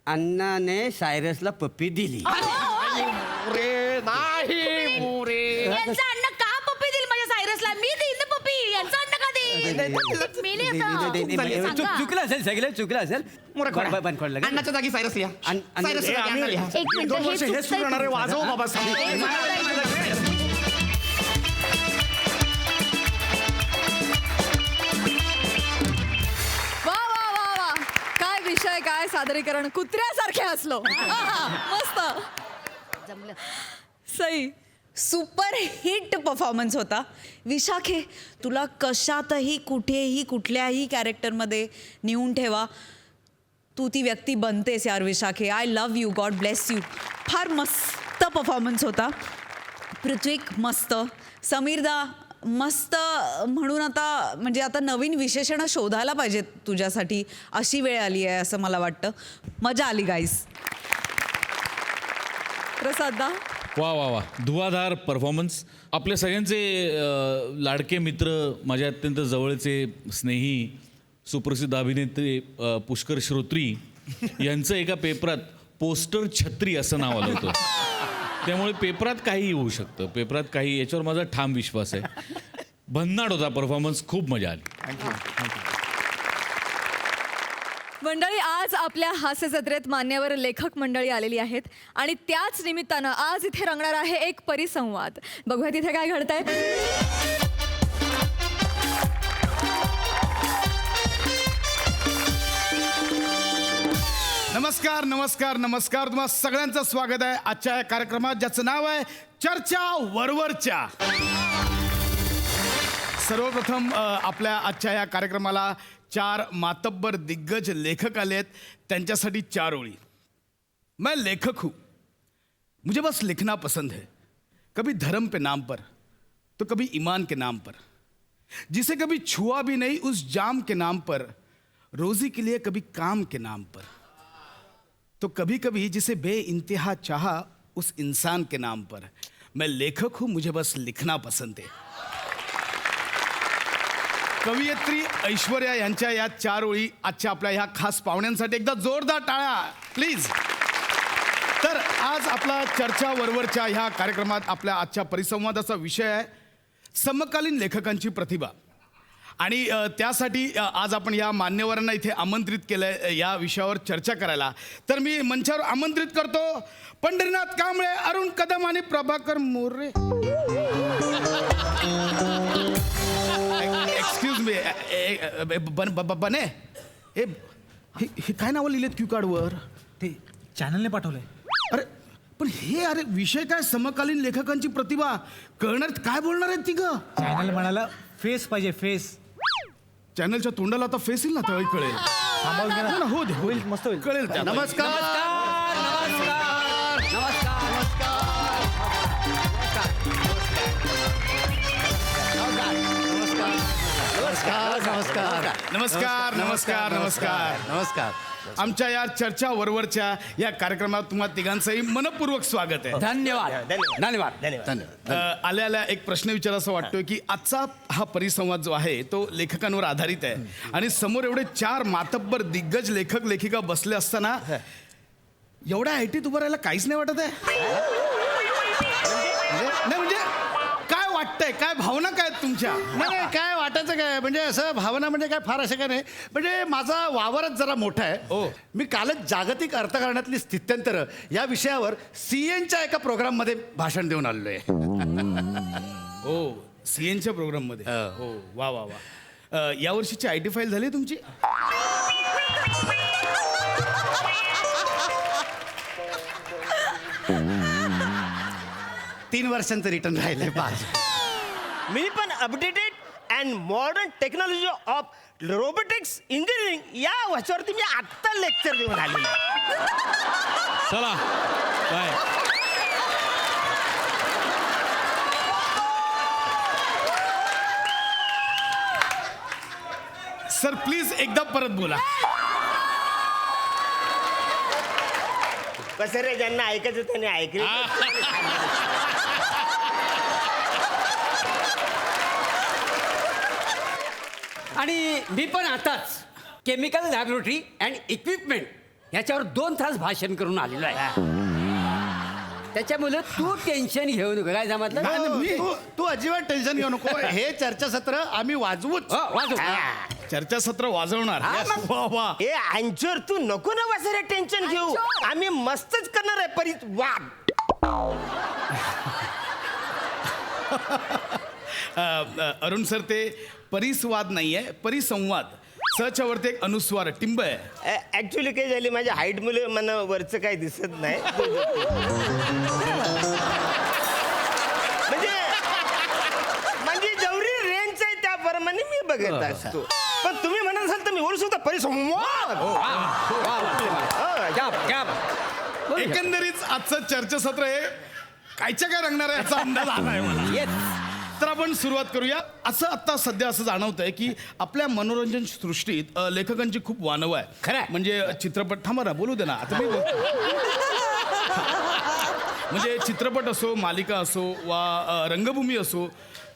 अण्णाने सायरसला पप्पी दिली. मोरे नाही मोरे. यांचा अण्णा का पप्पी देईल माझ्या सायरसला? मी देईन ना पप्पी. यांचा अण्णा का देईल? मेली आता. सांगा. चुकलं असेल, सगळं चुकलं असेल. मोरे खोडा. बंद खोडलं. अण्णाच्या जागी सायरस लिहा. सायरसच्या जागी अण्णा लिहा. एक मिनिट. 2 वर्ष हेच सुरू राहणार आहे. वाजव बाबा वा वा वा वा, काय विषय, काय सादरीकरण. कुत्र्यासारखे हसलो. आहा, मस्त. जमलं. सई. सुपर हिट परफॉर्मन्स होता. विशाखे, तुला कशातही कुठेही कुठल्याही कॅरेक्टरमध्ये नेऊन ठेवा, तू ती व्यक्ती बनतेस यार विशाखे. I love you, god bless you. फार मस्त परफॉर्मन्स होता. पृथ्वीक मस्त, समीरदा मस्त. म्हणून आता म्हणजे आता नवीन विशेषणं शोधायला पाहिजेत तुझ्यासाठी, अशी वेळ आली आहे असं मला वाटतं. मजा आली गाईस. प्रसाददा. वा वा वा, धुवाधार परफॉर्मन्स. आपल्या सगळ्यांचे लाडके मित्र, माझ्या अत्यंत जवळचे स्नेही, सुप्रसिद्ध अभिनेते पुष्कर श्रोत्री यांचं एका पेपरात पोस्टर छत्री असं नाव आलं होतं. त्यामुळे पेपरात काही होऊ शकतं, पेपरात काही, याच्यावर माझा ठाम विश्वास आहे. भन्नाट होता परफॉर्मन्स, खूप मजा आली. मंडळी, आज आपल्या हास्य जत्रेत मान्यवर लेखक मंडळी आलेली आहेत आणि त्याच निमित्तानं आज इथे रंगणार आहे एक परिसंवाद. बघूया तिथे काय घडतंय. नमस्कार नमस्कार नमस्कार. तुम्हा सगळ्यांचं स्वागत आहे आजच्या या कार्यक्रमात, ज्याचं नाव आहे चर्चा वरवरच्या. सर्वप्रथम आपल्या आजच्या या कार्यक्रमाला 4 मातब्बर दिग्गज लेखक आलेत. त्यांच्यासाठी 4 ओळी. मैं लेखक हूँ, मुझे बस लिखना पसंद है. कभी धर्म पे नाम पर तो कभी ईमान के नाम पर, जिसे कभी छुआ भी नहीं उस जाम के नाम पर, रोजी के लिए कभी काम के नाम पर, तो कभी कभी जिसे बेइंतहा चाहा उस इंसान के नाम पर. मैं लेखक हूं, मुझे बस लिखना पसंद है. कवयित्री ऐश्वर्या यांच्या या 4 ओळी आजच्या आपल्या ह्या खास पाहुण्यांसाठी एकदा जोरदार टाळ्या प्लीज. तर आज आपला चर्चा वरवरच्या ह्या कार्यक्रमात आपल्या आजच्या परिसंवादाचा विषय आहे समकालीन लेखकांची प्रतिभा. आणि त्यासाठी आज आपण या मान्यवरांना इथे आमंत्रित केलंय या विषयावर चर्चा करायला. तर मी मंचावर आमंत्रित करतो पंढरीनाथ कांबळे, अरुण कदम आणि प्रभाकर मोरे. बने हे हे काय नावं लिहिलेत क्यू कार्डवर? ते चॅनलने पाठवलंय. अरे पण हे अरे विषय काय समकालीन लेखकांची प्रतिभा कळणार काय बोलणार आहेत ती ग? चॅनल म्हणाला फेस पाहिजे फेस. चॅनलच्या तोंडाला आता फेस येईल ना त्यावेळी कळेल. थांबावं की नाही? हो ना, हो दे होईल, मस्त होईल. कळेल त्यावेळी. नमस्कार नमस्कार नमस्कार नमस्कार. आमच्या या चर्चा वरवरच्या या कार्यक्रमात तुम्हा तिघांचंही मनपूर्वक स्वागत आहे. धन्यवाद धन्यवाद. आल्या आल्या एक प्रश्न विचारायचा वाटतोय की आजचा हा परिसंवाद जो आहे तो लेखकांवर आधारित आहे आणि समोर एवढे 4 मातब्बर दिग्गज लेखक लेखिका बसले असताना एवढ्या ऐटीत उभं राहायला काहीच नाही वाटत आहे? नाही म्हणजे काय वाटतंय, काय भावना काय आहेत तुमच्या? नाही काय वाटायचं काय म्हणजे असं भावना म्हणजे काय फार असं काय नाही म्हणजे माझा वावरच जरा मोठा आहे. मी कालच जागतिक अर्थकारणातली स्थित्यंतर या विषयावर CNच्या एका प्रोग्राममध्ये भाषण देऊन आलेलो आहे. हो CNच्या प्रोग्राम मध्ये. हो वा वा वा. या वर्षीची IT फाईल झाली तुमची? तीन वर्षांचं रिटर्न राहिलंय पाच. मी पण updated and modern technology of robotics engineering या वर्षावरती मी आत्ता लेक्चर देऊन आलेलो आहे. चला बाय. सर प्लीज एकदा परत बोला. कसं रे ज्यांना ऐकायचं त्यांनी ऐकलं. आणि मी पण आताच केमिकल लॅबोरेटरी अँड इक्विपमेंट ह्याच्यावर 2 तास भाषण करून आलेलो आहे. त्याच्यामुळे तू टेन्शन घेऊ नको. काय समजलं? तू अजिबात टेन्शन घेऊ नको. हे चर्चासत्र आम्ही वाजवूच. वाजव. चर्चासत्र वाजवणार. वा वा. ए अंजोर तू नको ना वासरे टेन्शन घेऊ. आम्ही मस्तच करणार आहे परिवाद. अरुण सर ते परिसंवाद नाहीये परिसंवाद. सच्या वरती एक अनुस्वार टिंब आहे. ऍक्च्युली काय झाले माझ्या हाईट मुळे मला वरचं काही दिसत नाही. म्हणजे जेवढी रेंज आहे त्याप्रमाणे मी बघत असतो. पण तुम्ही म्हणत असाल तर मी बोलू शकतो परिसंवाद. एकंदरीत आजचं चर्चासत्र हे कायच्या काय रंगणार आहे याचा अंदाज आलाय मला. तर आपण सुरुवात करूया. असं आता सध्या असं जाणवतंय की आपल्या मनोरंजन सृष्टीत लेखकांची खूप वानव आहे. खरंय. म्हणजे चित्रपट थांबा ना बोलू दे ना आता मी म्हणजे चित्रपट असो मालिका असो वा रंगभूमी असो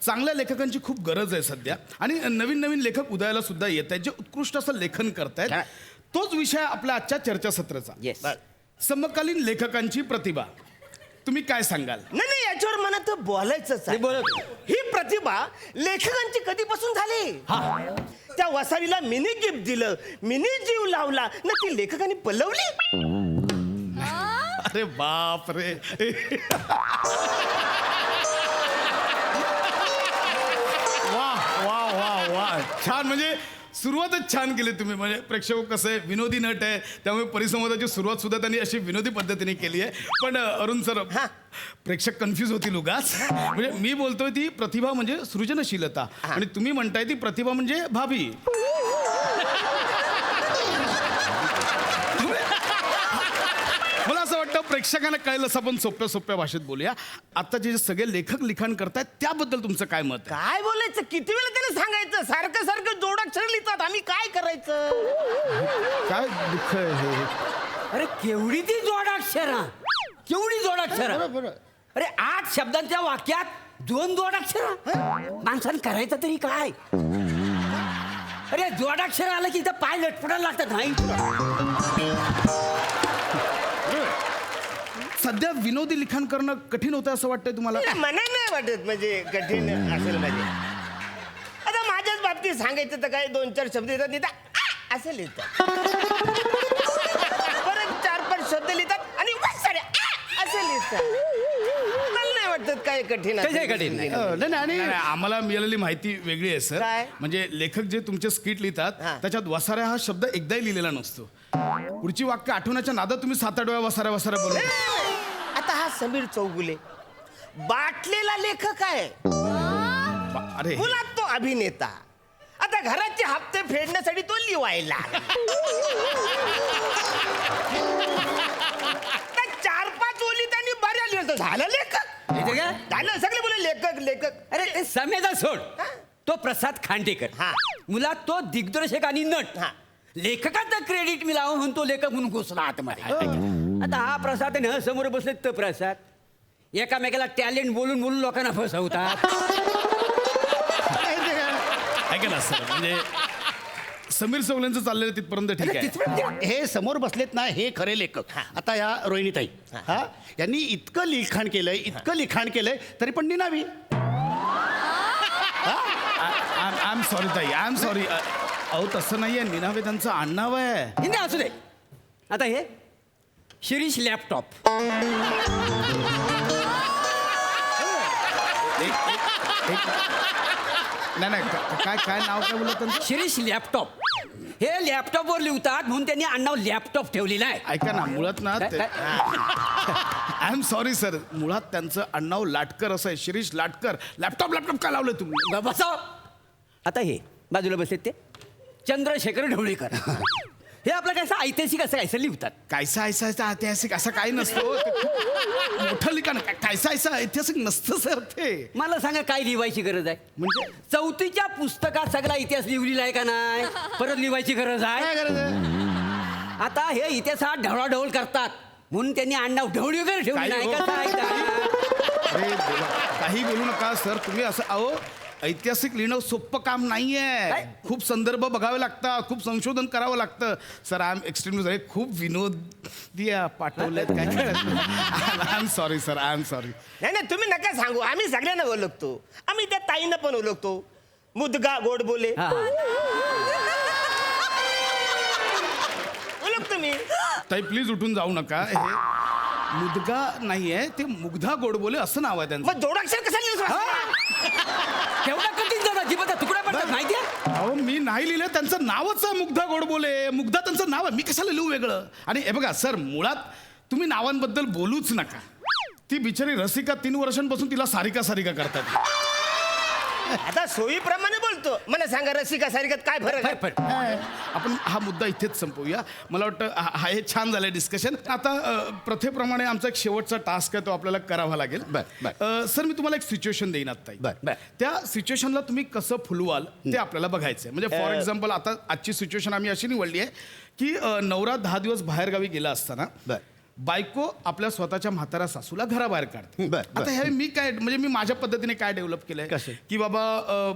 चांगल्या लेखकांची खूप गरज आहे सध्या. आणि नवीन नवीन लेखक उदयाला सुद्धा येत आहेत जे उत्कृष्ट असं लेखन करतायत. तोच विषय आपल्या आजच्या चर्चासत्राचा. समकालीन लेखकांची प्रतिभा. तुम्ही काय सांगाल? नाही याच्यावर मला तर बोलायचंच आहे. ही प्रतिभा लेखकांची कधीपासून झाली. त्या वसारीला मिनी गिफ्ट दिलं, मिनी जीव लावला ना ती लेखकांनी पलवली. अरे बाप रे. वा वा वा वा. छान म्हणजे सुरुवातच छान केली तुम्ही. म्हणजे प्रेक्षक कसं आहे विनोदी नट आहे त्यामुळे परिसंवादाची सुरुवात सुद्धा त्यांनी अशी विनोदी पद्धतीने केली आहे. पण अरुण सर प्रेक्षक कन्फ्यूज होतील उगाच. म्हणजे मी बोलतोय ती प्रतिभा म्हणजे सृजनशीलता आणि तुम्ही म्हणताय ती प्रतिभा म्हणजे भाभी. मला असं वाटतं प्रेक्षकांना कळेल असं आपण सोप्या सोप्या भाषेत बोलूया. आता जे सगळे लेखक लिखाण करतायत त्याबद्दल तुमचं काय मत आहे? काय बोलायचं किती वेळा त्याने सांगायचं. सारखं सारखं जोडाक्षर लिहितात आम्ही काय करायचं. काय दुःख आहे हे. अरे केवढी ती जोडाक्षर. केवढी जोडाक्षर. अरे 8 शब्दांच्या वाक्यात 2 जोडाक्षर. माणसानं करायचं तरी काय. अरे जोडाक्षर आलं की इथं पाय लटपटायला लागतात. नाही सध्या विनोदी लिखाण करणं कठीण होतं असं वाटतंय तुम्हाला? मला नाही वाटत म्हणजे कठीण असेल. म्हणजे आता माझ्याच बाबतीत सांगायचं तर काय 2-4 शब्द येतात लिहितात असं लिहितात. परत 4-5 शब्द लिहितात आणि असं लिहितात. मला नाही वाटत त्याच्यात काय कठीण आहे? त्याच्यात कठीण नाही. नाही नाही, नाही, आम्हाला मिळालेली माहिती वेगळी आहे सर. काय? म्हणजे लेखक जे तुमचे स्किट लिहितात हा. त्याच्यात वसाऱ्या हा शब्द एकदाही लिहिलेला नसतो. पुढची वाक्य आठवण्याच्या नादात तुम्ही 7-8 वेळा वसाऱ्या वसाऱ्या बोलू. आता हा समीर चौगुले बाटलेला लेखक आहे, अरे मुळात तो अभिनेता. आता घराचे हप्ते फेडण्यासाठी तो लिवायला 4-5 ओली त्यांनी बऱ्या लिहिलं, झालं लेखक. इथे काय? झालं, सगळे बोले लेखक लेखक. अरे ते समेदा सोड. तो प्रसाद खांडेकर. हा. मुलात तो दिग्दर्शक आणि नट. हा. लेखकाचं क्रेडिट मिळावं म्हणून तो लेखक म्हणून घुसला आतमध्ये. आता हा प्रसाद आहे ना, समोर बसले तर प्रसाद एकामेकाला टॅलेंट बोलून बोलून लोकांना फसवतात. ऐका ना सर, म्हणजे समीर चौगुलेंचं चाललेलं तिथपर्यंत ठीक आहे. हे समोर बसलेत ना, हे खरे लेखक. आता या रोहिणीताई हा यांनी इतकं लिखाण केलंय तरी पण निनावी. आय एम सॉरी ताई, आय एम सॉरी. अहो तसं नाहीये, निनावे त्यांचं आडनाव आहे. नाही असू दे. आता हे शिरीष लॅपटॉप. नाही काय काय नाव काय बोलत त्यांचं? शिरीष लॅपटॉप. हे लॅपटॉपवर लिहतात म्हणून त्यांनी आडनाव लॅपटॉप ठेवलेलं आहे. ऐका ना, मुळात ना काय? आय एम सॉरी सर, मुळात त्यांचं आडनाव लाटकर असं आहे, शिरीष लाटकर. लॅपटॉप लॅपटॉप का लावलं तुम्ही? बसाव. आता हे बाजूला बसलेत ते चंद्रशेखर ढवळीकर. हे आपलं काय असं ऐतिहासिक असं कायसं लिहतात. कायसा ऐसा ऐतिहासिक असं काही नसतं. ते खूप मोठं लिखाण. कायसा ऐसा ऐतिहासिक नसतं सर ते. मला सांगा काय लिहायची गरज आहे? म्हणजे 4थीच्या पुस्तकात सगळा इतिहास लिहिलेला आहे का नाही? परत लिहायची गरज आहे? काय गरज आहे? आता हे इतिहासात ढवळाढवळ करतात म्हणून त्यांनी आडनाव ढवळीकर ठेवली काही नाही हो. का? काय अरे देवा, काही बोलू नका सर तुम्ही असं. अहो ऐतिहासिक लिहिणं सोपं काम नाहीये. काय? खूप संदर्भ बघावे लागतात, खूप संशोधन करावं लागतं. सर आय एम एक्स्ट्रीमली खूप विनोदी पाठवलेत काय. I am sorry sir, I am sorry. नाही तुम्ही नका सांगू, आम्ही सगळ्यांना ओळखतो. आम्ही त्या ताईंना पण ओळखतो. मुदगा गोड बोले हा. ओळखतो मी. ताई प्लीज उठून जाऊ नका. हे मुदगा नाहीये, ते मुग्धा गोडबोले असं नाव आहे त्यांचं. मग जोडाक्षर कसं लिहिलं? केवढा कठीण जरा जीवाचा तुकडा पडतात माहितीये? अहो मी नाही लिहिलं, त्यांचं नावच आहे मुग्धा गोडबोले. मुग्धा त्यांचं नाव आहे, मी कशाला लिहू वेगळं? आणि हे बघा सर, मुळात तुम्ही नावांबद्दल बोलूच नका. ती बिचारी रसिका 3 वर्षांपासून तिला सारिका सारिका करतात. आता सोयीप्रमाणे बोलतो. मला सांगा रसिका सारिकात काय फरक आहे? आपण हा मुद्दा इथेच संपवूया. मला वाटतं हा हे छान झालंय डिस्कशन. आता प्रथेप्रमाणे आमचा एक शेवटचा टास्क आहे, तो आपल्याला करावा लागेल. सर मी तुम्हाला एक सिच्युएशन देईन आता. त्या सिच्युएशनला तुम्ही कसं फुलवाल ते आपल्याला बघायचं आहे. म्हणजे फॉर एक्झाम्पल आता आजची सिच्युएशन आम्ही अशी निवडली आहे की नवरा 10 दिवस बाहेरगावी गेला असताना बायको आपल्या स्वतःच्या म्हाताऱ्या सासूला घराबाहेर काढते. आता हे मी काय, म्हणजे मी माझ्या पद्धतीने काय डेव्हलप केलंय की बाबा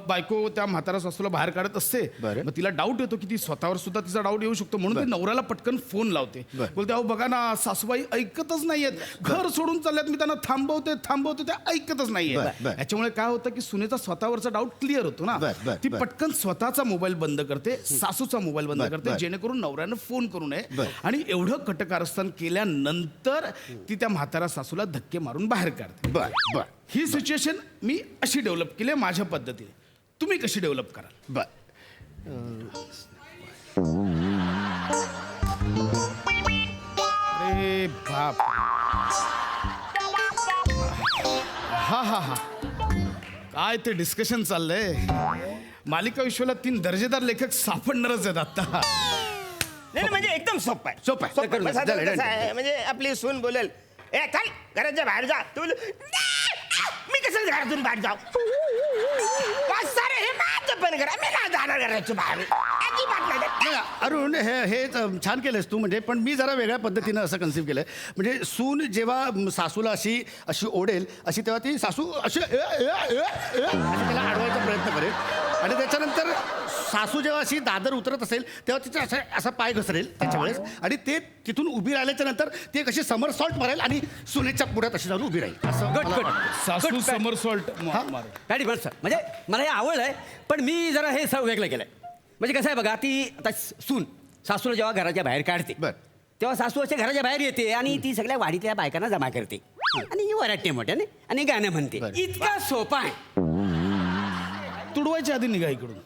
बायको त्या म्हाताऱ्या सासूला बाहेर काढत असते. मग तिला डाऊट येतो की ती स्वतःवर सुद्धा तिचा डाऊट येऊ शकतो, म्हणून ती नवऱ्याला पटकन फोन लावते. बोलते अहो बघा ना, सासूबाई ऐकतच नाहीयेत, घर सोडून चालल्यात, मी त्यांना थांबवते त्या ऐकतच नाहीये. याच्यामुळे काय होतं की सुनेचा स्वतःवरचा डाऊट क्लिअर होतो ना. ती पटकन स्वतःचा मोबाईल बंद करते, सासूचा मोबाईल बंद करते, जेणेकरून नवऱ्यानं फोन करू नये. आणि एवढं कटकारस्थान केल्यानंतर ती त्या म्हातारा सासूला धक्के मारून बाहेर काढते. ही सिच्युएशन मी अशी डेव्हलप केली माझ्या पद्धतीने. तुम्ही कशी डेव्हलप कराल? अरे बाप. हा काय ते डिस्कशन चाललंय. मालिका विश्वाला 3 दर्जेदार लेखक सापडणारच आहेत आता. नाही म्हणजे एकदम सोपं आहे. सोपं आहे. कसं आहे, म्हणजे आपली सून बोलेल ए चल घराच्या बाहेर जा, तू मी कसं घरातून बाहेर जाऊ? सारे हे माझं पण घर, मी नाही जाणार घराच्या बाहेर अजिबात नाही. अरुण हे छान केलंस तू. म्हणजे पण मी जरा वेगळ्या पद्धतीनं असं कन्सिव्ह केलंय. म्हणजे सून जेव्हा सासूला अशी ओढेल अशी, तेव्हा ती सासू अशी त्याला अडवायचा प्रयत्न करेल. आणि त्याच्यानंतर सासू जेव्हा अशी दादर उतरत असेल तेव्हा तिचा असा पाय घसरेल त्याच्या वेळेस, आणि ते तिथून उभी राहिल्याच्या नंतर ती कशी समरसॉल्ट मारेल आणि सुनेच्या पुढ्यात अशी जाऊन उभी राहील. असं मला वाटतं. सासू समरसॉल्ट मॅडी बस म्हणजे मला हे आवड आहे, पण मी जरा हे वेगळं केलंय. म्हणजे कसं आहे बघा, ती आता सून सासूला जेव्हा घराच्या बाहेर काढते तेव्हा सासू अशा घराच्या बाहेर येते आणि ती सगळ्या वाडीतल्या बायकांना जमा करते. आणि ही वराटे मोठ्याने आणि गाणं म्हणते इतका सोपा आहे. तुडवायच्या आधी निघा इकडून.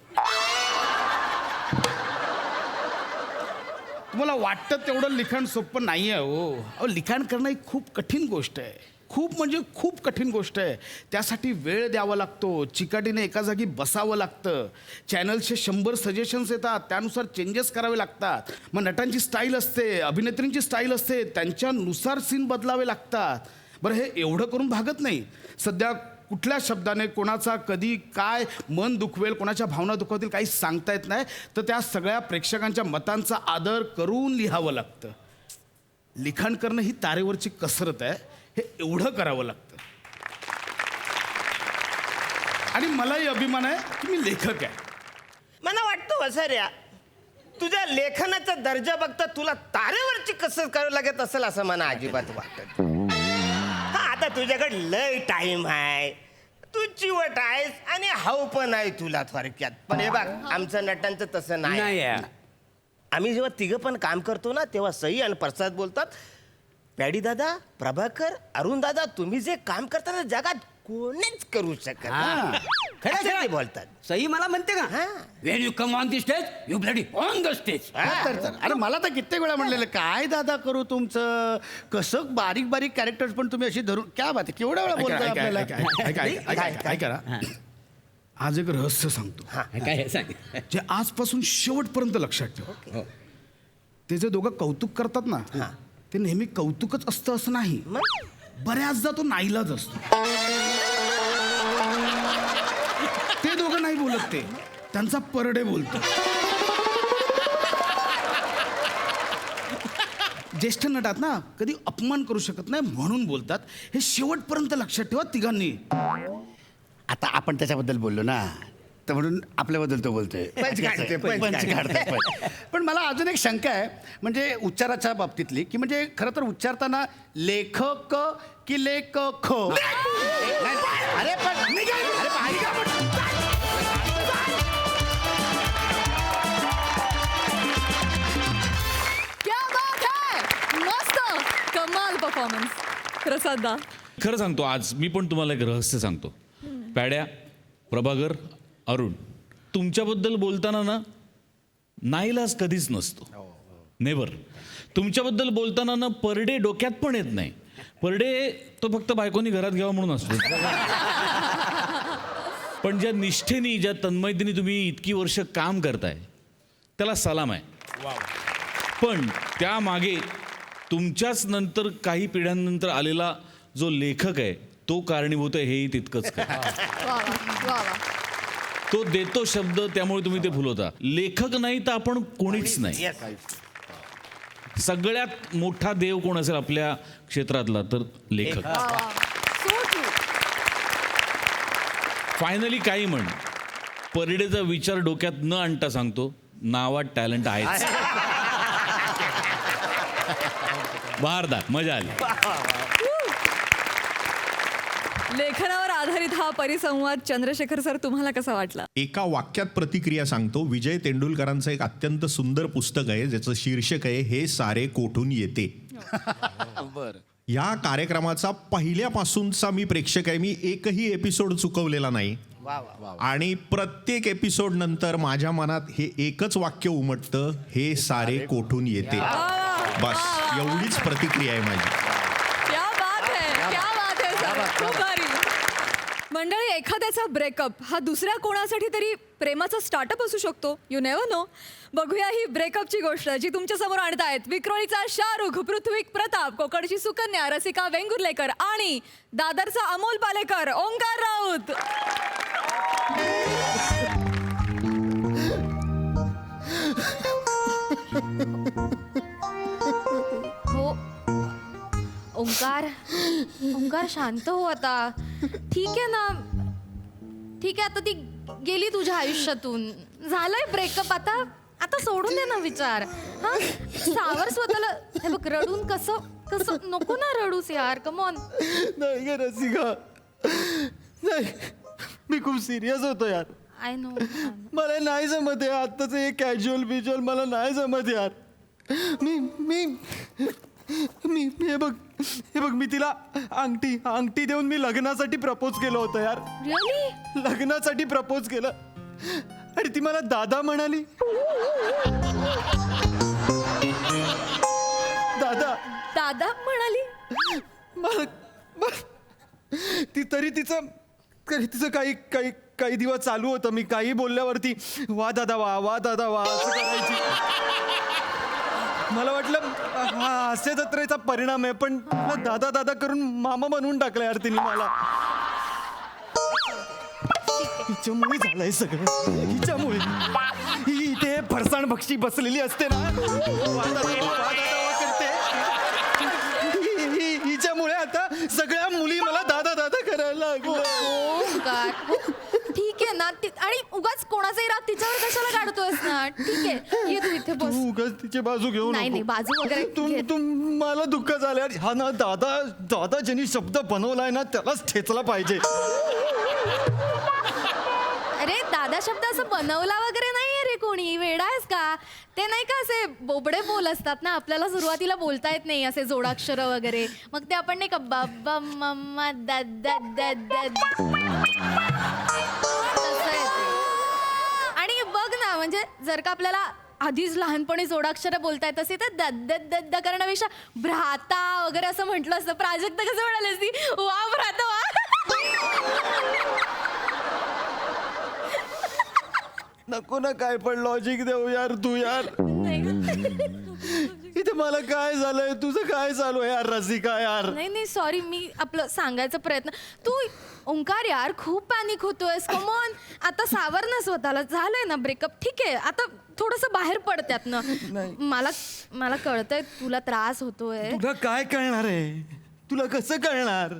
तुम्हाला वाटतं तेवढं लिखाण सोपं नाही आहे हो. अहो लिखाण करणं ही खूप कठीण गोष्ट आहे. खूप म्हणजे खूप कठीण गोष्ट आहे. त्यासाठी वेळ द्यावा लागतो, चिकाटीने एका जागी बसावं लागतं. चॅनल्सचे 100 सजेशन्स येतात, त्यानुसार चेंजेस करावे लागतात. मग नटांची स्टाईल असते, अभिनेत्रींची स्टाईल असते, त्यांच्यानुसार सीन बदलावे लागतात. बरं हे एवढं करून भागत नाही. सध्या कुठल्या शब्दाने कोणाचा कधी काय मन दुखवेल, कोणाच्या भावना दुखवतील काही सांगता येत नाही. तर त्या सगळ्या प्रेक्षकांच्या मतांचा आदर करून लिहावं लागतं. लिखाण करणं ही तारेवरची कसरत आहे. हे एवढं करावं लागतं. आणि मलाही अभिमान आहे की मी लेखक आहे. मला वाटतं वसाऱ्या तुझ्या लेखनाचा दर्जा बघता तुला तारेवरची कसरत करावी लागत असेल असं मला अजिबात वाटत. हा आता तुझ्याकडे लय टाइम आहे, तू चिवट आहेस आणि हाव पण आहे तुला थोडक्यात. पण हे बघ आमचं नटांचं तसं नाही. नाही आहे. आम्ही जेव्हा तिघं पण काम करतो ना तेव्हा सई आणि प्रसाद बोलतात, पॅडी दादा, प्रभाकर, अरुण दादा, तुम्ही जे काम करता ना जगात कोणीच करू शकत हा. नाही. खरं असं ते खरं. बोलतात. सही मला म्हणते का हा. Wien you come on the stage you bloody on the stage. तर अरे मला तर कित्येक वेळा म्हणलेलं काय दादा करू तुमचं, कसं बारीक बारीक कॅरेक्टर्स पण तुम्ही अशी धरून क्या बात आहे, केवढ्या वेळा बोलताय आपल्याला. ऐका. आज एक रहस्य सांगतो काय सांग. जे आजपासून शेवटपर्यंत लक्षात ठेव. ते जे दोघं कौतुक करतात ना ते नेहमी कौतुकच असतं असं नाही. बऱ्याचदा तो नाईलाज असतो. ते दोघं नाही बोलत, ते त्यांचा परडे बोलतो. ज्येष्ठ नटात ना कधी अपमान करू शकत नाही म्हणून बोलतात. हे शेवटपर्यंत लक्षात ठेवा तिघांनी. आता आपण त्याच्याबद्दल बोललो ना, तर म्हणून आपल्याबद्दल तो बोलतोय. पंच काढतोय, पंच काढतोय. पण मला अजून एक शंका आहे, म्हणजे उच्चाराच्या बाबतीतली, की म्हणजे खरं तर उच्चारताना लेखक की लेख अरे पण क्या बात है, मस्त, कमाल परफॉर्मन्स. प्रसादा, खरं सांगतो, आज मी पण तुम्हाला एक रहस्य सांगतो. पॅड्या, प्रभाकर, अरुण, तुमच्याबद्दल बोलताना ना नाईलाज कधीच नसतो. नेवर. तुमच्याबद्दल बोलताना ना परडे डोक्यात पण येत नाही. परडे तो फक्त बायकोनी घरात घ्यावा म्हणून असतो. पण ज्या निष्ठेने, ज्या तन्मयतेने तुम्ही इतकी वर्ष काम करताय त्याला सलाम आहे. पण त्यामागे तुमच्याच नंतर काही पिढ्यांनंतर आलेला जो लेखक आहे तो कारणीभूत आहे, हेही तितकंच काय. वा वा वा वा. तो देतो शब्द, त्यामुळे तुम्ही ते फुलवता. लेखक नाही तर आपण कोणीच नाही. सगळ्यात मोठा देव कोण असेल आपल्या क्षेत्रातला तर लेखक. वा वा. So true. फायनली काही म्हण, परडेचा विचार डोक्यात न आणता सांगतो, नावात टॅलेंट आहेच. बहारदार, मजा आली. लेखनावर आधारित हा परिसंवाद चंद्रशेखर सर तुम्हाला कसा वाटला? एका वाक्यात प्रतिक्रिया सांगतो. विजय तेंडुलकरांचं एक अत्यंत सुंदर पुस्तक आहे ज्याचं शीर्षक आहे हे सारे कोठून येते. या कार्यक्रमाचा पहिल्यापासूनचा मी प्रेक्षक आहे. मी एकही एपिसोड चुकवलेला नाही. आणि प्रत्येक एपिसोड नंतर माझ्या मनात हे एकच वाक्य उमटतं, हे सारे कोठून येते. बस एवढीच प्रतिक्रिया आहे माझी. क्या बात है, क्या बात है सर, खूप भारी. मंडळी, एखाद्याचा ब्रेकअप हा दुसऱ्या कोणासाठी तरी प्रेमाचा स्टार्टअप असू शकतो. You never know. बघूया ही ब्रेकअपची गोष्ट जी तुमच्या समोर आणतायत विक्रोळीचा शाहरुख, पृथ्वीक प्रताप, कोकडची सुकन्या, रसिका वेंगुर्लेकर आणि दादरचा अमोल पालेकर, ओंकार राऊत. हो ओंकार शांत हो आता. ठीक आहे ना, ठीक आहे, आता ती गेली तुझ्या आयुष्यातून, झालंय ब्रेकअप. आता सोडून दे ना विचार. हा, सावर स्वतःला. हे बघ, रडून कसं नको ना रडूस यार, कम ऑन. नाही ग रसिका, नाही, मी खूप सिरियस होतो यार. I know. मला नाही जमत आहे आत्ताचं हे कॅज्युअल बिज्युअल, मला नाही जमत यार. मी मी हे बघ मी तिला अंगठी देऊन मी लग्नासाठी प्रपोज केलं होतं यार. रिअली? लग्नासाठी प्रपोज केलं आणि ती मला दादा म्हणाली. दादा दादा म्हणाली? ती तरी तिचं काही दिवस चालू होतं. मी काही बोलल्यावरती वा दादा वा दादा वा असं करायची. मला वाटलं हा हास्य जत्रेचा परिणाम आहे, पण दादा दादा करून मामा बनवून टाकलं यार तिने मला. हिच्यामुळे झालंय सगळं, हिच्यामुळे. ही इथे फरसाण भक्षी बसलेली असते ना, वा दादा करते. हिच्यामुळे आता सगळ्या मुली मला दादा दादा करायला लागल्या. ठीक आहे ना, आणि उगाच कोणाचाही राग तिच्यावर कशाला काढतोयस ना. ठीक आहे, ये तू इथे बस. तू उगाच तिची बाजू घेऊ नाही नाही, बाजू वगैरे घेत- तू मला दुःख झालं. हा ना दादा ज्यांनी शब्द बनवलाय ना त्यालाच ठेचला पाहिजे. अरे दादा शब्द असं बनवला वगैरे नाहीये रे कोणी. वेडा आहेस का? ते नाही का असे बोबडे बोल असतात ना, आपल्याला सुरुवातीला बोलता येत नाही असे जोडाक्षर वगैरे. मग ते आपण नाही का बाबा मम्मा दादा दादा तसं आहे ते. आणि बघ ना, म्हणजे जर का आपल्याला आधीच लहानपणी जोडाक्षर बोलता येत असे तर दद्द दद्द करण्यापेक्षा भ्राता वगैरे असं म्हटलं असतं. प्राजक्ता कसं म्हणाली असती, वा भ्राता वा. नको ना काय पण लॉजिक देऊ यार तू यार. इथे मला काय झालंय, तुझं काय चालू आहे यार रसिका यार. नाही सॉरी, मी आपलं सांगायचा प्रयत्न. तू ओंकार यार खूप पॅनिक होतोयस. कमॉन, आता सावर ना स्वतःला. झालंय ना ब्रेकअप, ठीक आहे. आता थोडस बाहेर पडत्यात ना. मला कळतंय तुला त्रास होतोय. तुला काय कळणार आहे? तुला कसं कळणार?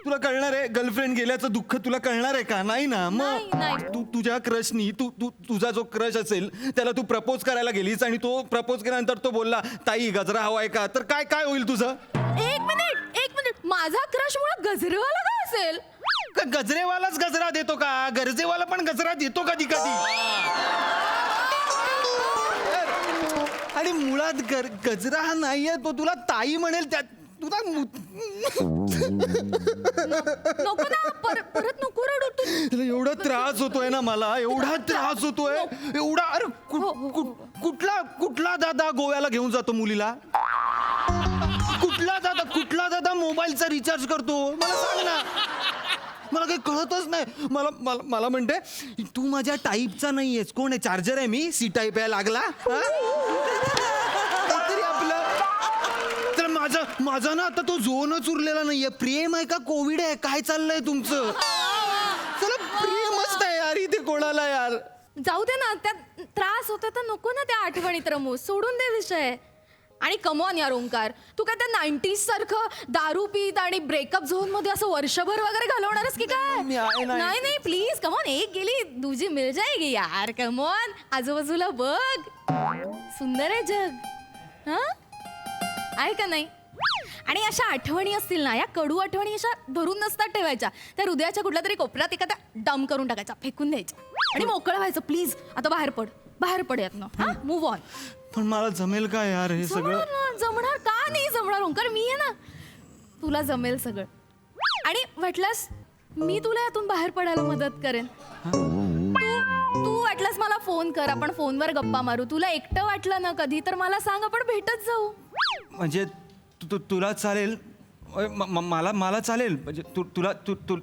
तुला कळणार आहे गर्लफ्रेंड गेल्याचं दुःख तुला कळणार आहे का? नाही ना. मग तू तुझ्या क्रशनी तुझा जो क्रश असेल त्याला तू प्रपोज करायला गेलीस आणि तो प्रपोज केल्यानंतर तो बोलला ताई गजरा हवाय का, तर काय होईल तुझं? एक मिनिट, माझा क्रश मुळे गजरेवाला का असेल? गजरेवालाच गजरा देतो का? गरजेवाला पण गजरा देतो कधी कधी. आणि मुळात गजरा हा नाहीये, तो तुला ताई म्हणेल. त्या तुला नको ना, परत नको रडू तू. एवढा त्रास होतोय ना मला, एवढा त्रास होतोय एवढा. अरे कुठला दादा गोव्याला घेऊन जातो मुलीला? कुठला दादा मोबाईलचा रिचार्ज करतो? मला सांग ना. मला काही कळतच नाही. मला म्हणते तू माझ्या टाईपचा नाहीयेस. कोण आहे? चार्जर आहे मी, सी टाईप आहे. लागला तरी आपलं. तर माझा ना आता तो झोनच उरलेला नाहीये. प्रेम आहे का कोविड आहे? काय चाललंय तुमचं? चला प्रेमच नाही यार इथे कोणाला यार. जाऊ दे ना, त्यात त्रास होता तर नको ना त्या आठवणीत रमू. सोडून दे विषय. आणि कमॉन यार ओंकार, तू काय त्या 90s सारखं दारू पीत आणि ब्रेकअप झोन मध्ये असं वर्षभर वगैरे घालवणारच की काय? नाही प्लीज कमॉन, एक गेली दूजी मिल जाएगी यार. कमॉन, आजूबाजूला बघ, सुंदर आहे जग. हा आहे का नाही? आणि अशा आठवणी असतील ना, या कडू आठवणी अशा धरून नसतात ठेवायच्या. त्या हृदयाच्या कुठल्या तरी कोपऱ्यात एखाद्या डम करून टाकायच्या, फेकून द्यायच्या आणि मोकळं व्हायचं. प्लीज आता बाहेर पड यातनं. हा, मूव्ह ऑन. पण मला जमेल का यार हे सगळं? जमणार का नाही जमणार ओंकार? मी आहे ना, तुला जमेल सगळं. आणि वाटल्यास मी तुला यातून बाहेर पडायला मदत करेन. तू वाटल्यास मला फोन कर, आपण फोनवर गप्पा मारू. तुला एकटं वाटलं ना कधी तर मला सांग, आपण भेटत जाऊ. म्हणजे तुला चालेल? मला चालेल म्हणजे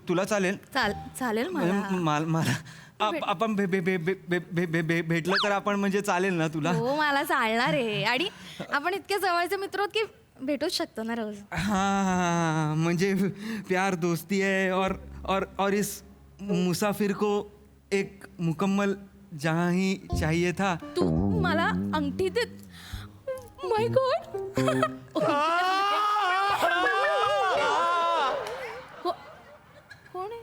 तुला चालेल? चालेल मला आपण भेटलं तर आपण म्हणजे चालेल ना तुला? हो, मला चालणार आहे. आणि आपण इतके जवळचे मित्र आहोत की भेटूच शकतो ना रोज. हाँ म्हणजे प्यार दोस्ती है और इस मुसाफिर को एक मुकम्मल जहाँ ही चाहिए था. तू मला अंगठी देत. माय गॉड. कोण आहे?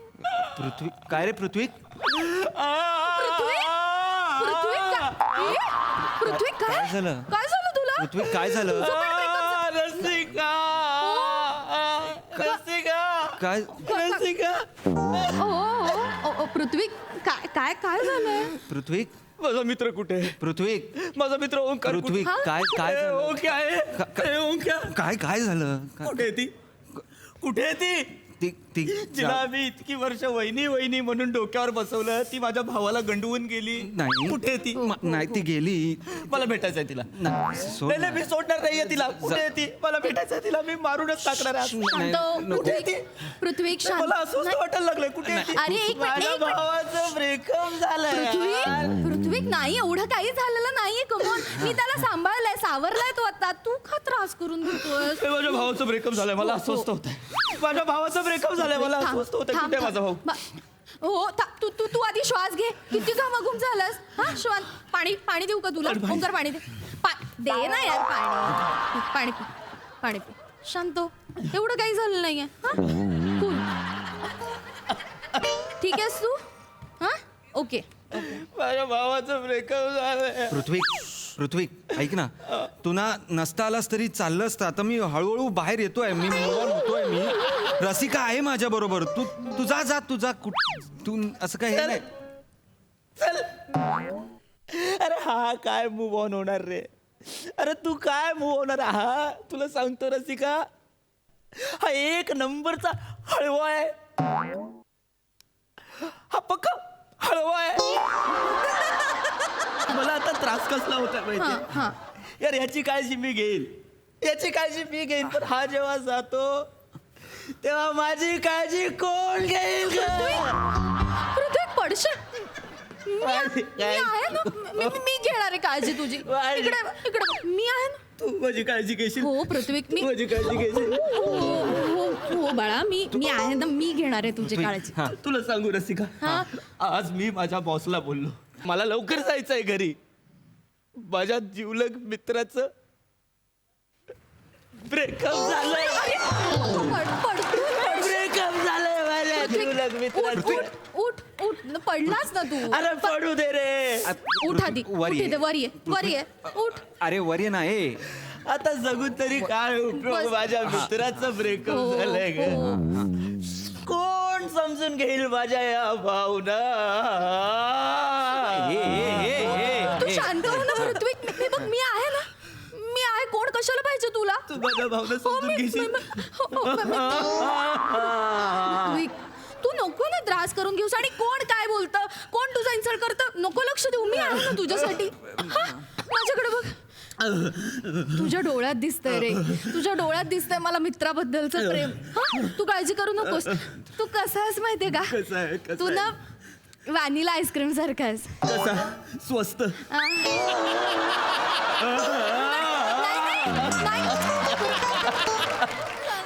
पृथ्वी. काय रे पृथ्वी? पृथ्वी काय झालं? काय झालं तुला? पृथ्वी काय झालं? रसिका काय? ओ पृथ्वी काय झालंय? पृथ्वी माझा मित्र कुठे आहे? पृथ्वी माझा मित्र ओंकार पृथ्वी काय काय झालं? ओंकार आहे ओंकार काय काय झालं कुठे आहे ती कुठे आहे ती ती ती जिला आम्ही इतकी वर्ष वहिनी वहिनी म्हणून डोक्यावर बसवलं ती माझ्या भावाला गंडवून गेली नाही. कुठे आहे ती नाही ती गेली. मला भेटायचं आहे तिला नाही, सोड नाही मी सोडणार नाहीये तिला कुठे आहे ती मला भेटायचं आहे तिला मी मारूनच टाकणार आहे नाही, शांत नको. कुठे आहे ती? पृथ्वी शांत मला असं नाही. वाटायला लागलंय कुठे आहे ती? अरे, एक मिनिट, माझ्या एक मिनिट. भावाचं ब्रेकअप झालंय पृथ्वी नाही एवढं काही झालेलं नाहीये कमोन मी त्याला सांभाळलंय सावरलाय तो आता तू का त्रास करून घेतोस हे माझ्या भावाचं ब्रेकअप झालंय मला अस्वस्थ होत आहे माझ्या भावाचं ब्रेकअप झालंय मला अस्वस्थ होत आहे कुठे आहे माझा भाऊ हो तू तू तू आधी श्वास घे किती घामाघूम झालास हा श्वास पाणी देऊ का तुला ओंकार पाणी दे दे ना यार पाणी पाणी पी शांत हो. एवढं काही झालं नाहीये हा कूल ठीक आहेस तू हा ओके माझ्या भावाचं ब्रेकअप झालंय पृथ्वी ऐक ना तू ना नसता आलास तरी चाललं असतं आता मी हळूहळू बाहेर येतोय मी move on होतोय मी रसिका आहे माझ्या बरोबर तू जा तू असं काय हे नाही चल अरे हा काय मूव ऑन होणार रे अरे तू काय मूव होणार हा तुला सांगतो रसिका हा एक नंबरचा हळवा आहे हा पक्का हळवा आहे मला आता त्रास कसला होता माहिती यार याची काळजी मी घेईन पण हा जेव्हा जातो तेव्हा माझी काळजी कोण घेईल पृथ्वी पडशील मी आहे ना मी घेणार आहे काळजी तुझी इकडे मी आहे ना तू माझी काळजी घेशील हो पृथ्वी मी माझी काळजी घेशील हो बाळा मी आहे ना मी घेणार आहे तुझी काळजी तुला सांगू रसिका आज मी माझ्या बॉसला बोललो मला लवकर जायचंय घरी माझ्या जिवलग मित्राचं ब्रेकअप झालंय माझ्या जिवलग मित्राचं उठ पडलास ना तू अरे पडू दे रे उठ आधी वर ये उठ अरे वर्य नाही आता जगून तरी काय उपयोग माझ्या मित्राचं ब्रेकअप झालंय ग कोण समजून घेईल माझ्या या भावना तू शांत हो ना पृथ्वी मी आहे ना मी आहे कोण कशाला पाहिजे तुला तू माझ्या भावना समजून घेशील तू नको ना त्रास करून घेऊस आणि कोण काय बोलतं कोण तुझा इन्सल्ट करतं नको लक्ष देऊ मी आहे ना तुझ्यासाठी माझ्याकडे बघ तुझ्या डोळ्यात दिसतंय रे तुझ्या डोळ्यात दिसतंय मला मित्राबद्दलचं प्रेम तू काळजी करू नकोस तू कसा आहेस माहितीये का तू ना व्हॅनिला आईस्क्रीम सारखा आहेस कसा स्वस्त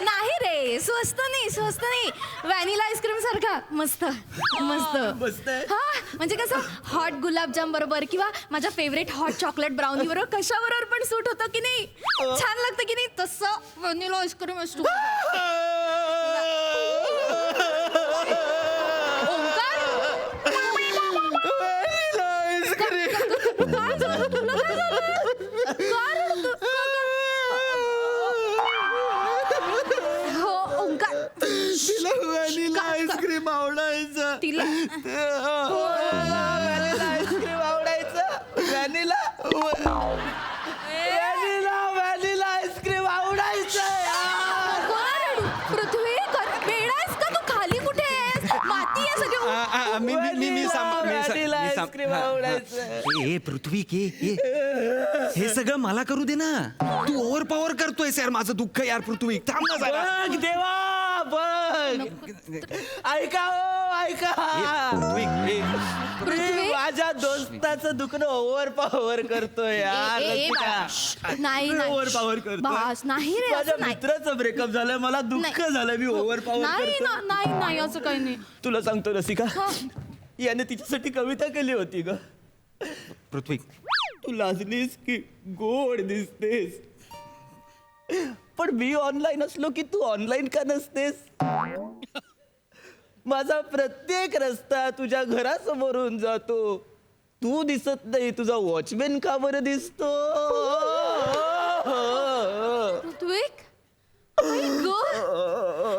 नाही रे स्वस्त नाही व्हॅनिला आईस्क्रीम सारखा मस्त हा म्हणजे कसं हॉट गुलाबजाम बरोबर किंवा माझ्या फेवरेट हॉट चॉकलेट ब्राउनी बरोबर कशाबरोबर पण सूट होतं की नाही छान लागतं की नाही तसं व्हॅनिला आईस्क्रीम असतो आईस्क्रीम आवडायचं तिला आईस्क्रीम आवडायचं व्हॅनिला आईस्क्रीम आवडायचं पृथ्वी वेडायस का तू खाली कुठे आहेस माती आहे आईस्क्रीम आवडायचं ए पृथ्वी के हे सगळं मला करू दे ना तू ओव्हर पॉवर करतोयस यार माझं दुःख यार पृथ्वी थांब ना जरा बघ देवा बघ ऐका पृथ्वी माझ्या दोस्ताचं दुखणं ओव्हर पॉवर करतोय यार नाही ओव्हर पॉवर करतो बास नाही रे माझ्या असं नाही मित्राचं ब्रेकअप झालंय मला दुःख झालंय मी ओव्हर पॉवर नाही करतो ना नाही असं काही नाही तुला सांगतो रसिका याने तिच्यासाठी कविता केली होती ग पृथ्वी तू लाजलीस की गोड दिसतेस पण मी ऑनलाईन असलो की तू ऑनलाईन का नसतेस माझा प्रत्येक रस्ता तुझ्या घरासमोरून जातो तू दिसत नाही तुझा वॉचमॅन का बरं दिसतो पृथ्वी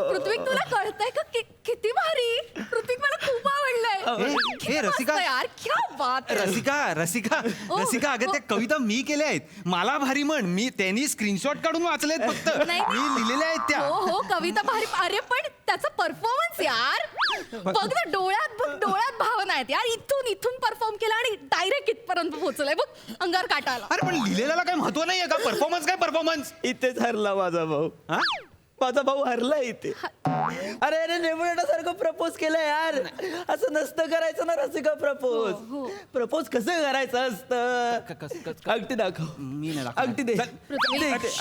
पृथ्वी तुला कळतंय का किती भारी पृथ्वी मला खूप आवडलंय हे रसिका मस्त यार क्या बात है. रसिका अगं त्या कविता मी केल्या आहेत मला भारी म्हण मी त्यांनी स्क्रीनशॉट काढून वाचलेत फक्त नाही. मी लिहिलेल्या आहेत त्या हो कविता भारी. अरे पण त्याचा परफॉर्मन्स यार बघ ना, डोळ्यात भावना आहेत यार. इथून परफॉर्म केला आणि डायरेक्ट इथपर्यंत पोहोचलाय बघ, अंगावर काटायला. अरे पण लिहिलेल्याला काय महत्व नाहीये का परफॉर्मन्स काय परफॉर्मन्स इथेच हरला माझा भाऊ. माझा भाऊ हरला इथे. अरे नेमण्यासारखं प्रपोज केलं यार. असं नसतं करायचं ना रसिका प्रपोज. प्रपोज कसं करायचं असतं. अंगठी दाखव. मी नाही दाखवणार. अंगठी दे.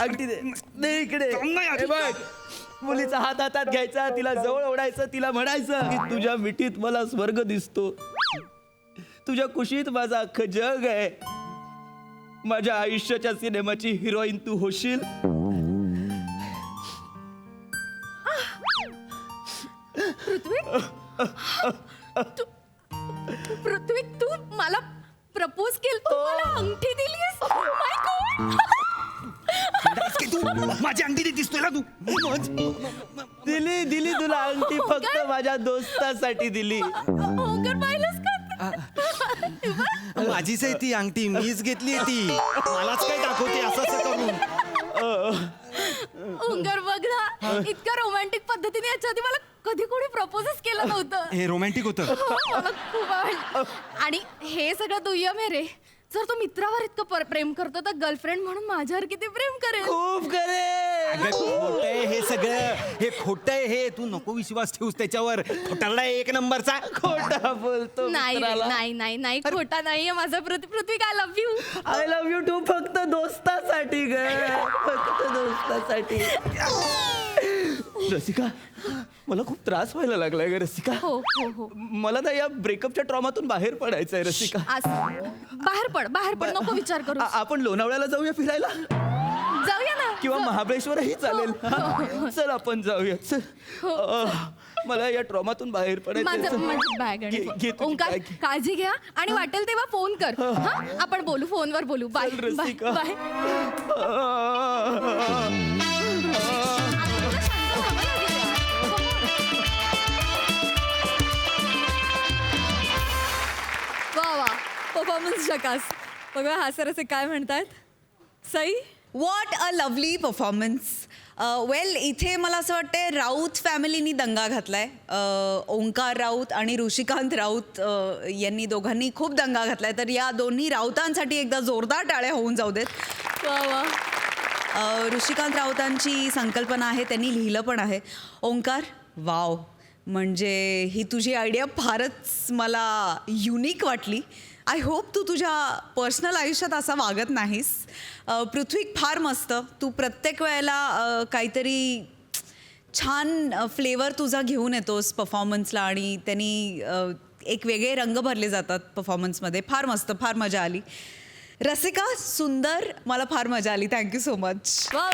अंगठी दे इकडे. हे बघ, मुलीचा हात हातात घ्यायचा, तिला जवळ ओढायचं, तिला म्हणायचं की तुझ्या मिठीत मला स्वर्ग दिसतो, तुझ्या कुशीत माझा अख्खं जग आहे, माझ्या आयुष्याच्या सिनेमाची हिरोईन तू होशील. पृथ्वी तू मला प्रपोज केलं, तू मला अंगठी दिलीस. Oh my God. तू माझी अंगठी देतीस तुला तू दिली तुला अंगठी फक्त माझ्या दोस्तासाठी दिली. ओंकार पाहिलंस का? माझीच आहे ती अंगठी मीच घेतली ती मलाच काय दाखवते असं करून. ओंकार बघ ना, इतक्या रोमॅन्टिक पद्धतीने याच्या आधी मला कधी कोणी प्रपोजच केलं नव्हतं. हे रोमॅन्टिक होतं. मला खूप आवडलं. आणि हे सगळं दुय्यम आहे रे. जर तो मित्रावर इतकं प्रेम करतो तर गर्लफ्रेंड म्हणून माझ्यावर किती प्रेम करेल. खूप करे. खोटंय हे सगळं हे खोटंय हे तू नको विश्वास ठेवूस त्याच्यावर खोटारडा एक नंबरचा. खोटा बोलतो नाही मित्राला. नाही खोटा नाहीये माझा. पृथ्वी काय love you. I love you too फक्त दोस्तासाठी ग. फक्त दोस्तासाठी. रसिका मला खूप त्रास व्हायला लागलाय ग रसिका. हो मला ना या ब्रेकअपच्या ट्रॉमातून बाहेर पडायचंय रसिका. बाहेर पड नको विचार करू. आपण लोणावळ्याला जाऊया फिरायला जाऊया ना. किंवा महाबळेश्वरही चालेल. चल आपण जाऊया चल. मला या ट्रॉमातून बाहेर पडायचं. माझी बॅग आणि ओंकार काळजी घ्या आणि वाटेल तेव्हा फोन कर. हा आपण बोलू, फोनवर बोलू. बाय रसिका. बाय. वा परफॉर्मन्स झकास. बघा हा सर असे काय म्हणतात. Sai what a lovely performance. Well इथे मला असं वाटतं राऊत फॅमिलीनी दंगा घातलाय. ओंकार राऊत आणि ऋषिकांत राऊत यांनी दोघांनी खूप दंगा घातलाय. तर या दोन्ही राऊतांसाठी एकदा जोरदार टाळ्या होऊन जाऊ देत. वा ऋषिकांत राऊतांची संकल्पना आहे, त्यांनी लिहिलं पण आहे. ओंकार वाव, म्हणजे ही तुझी आयडिया फारच मला युनिक वाटली. आय होप तू तुझ्या पर्सनल आयुष्यात असा वागत नाहीस. पृथ्वी फार मस्त. तू प्रत्येक वेळेला काहीतरी छान फ्लेवर तुझा घेऊन येतोस परफॉर्मन्सला आणि त्यांनी एक वेगळे रंग भरले जातात परफॉर्मन्समध्ये. फार मस्त, फार मजा आली. रसिका सुंदर, मला फार मजा आली. Thank you so much. वा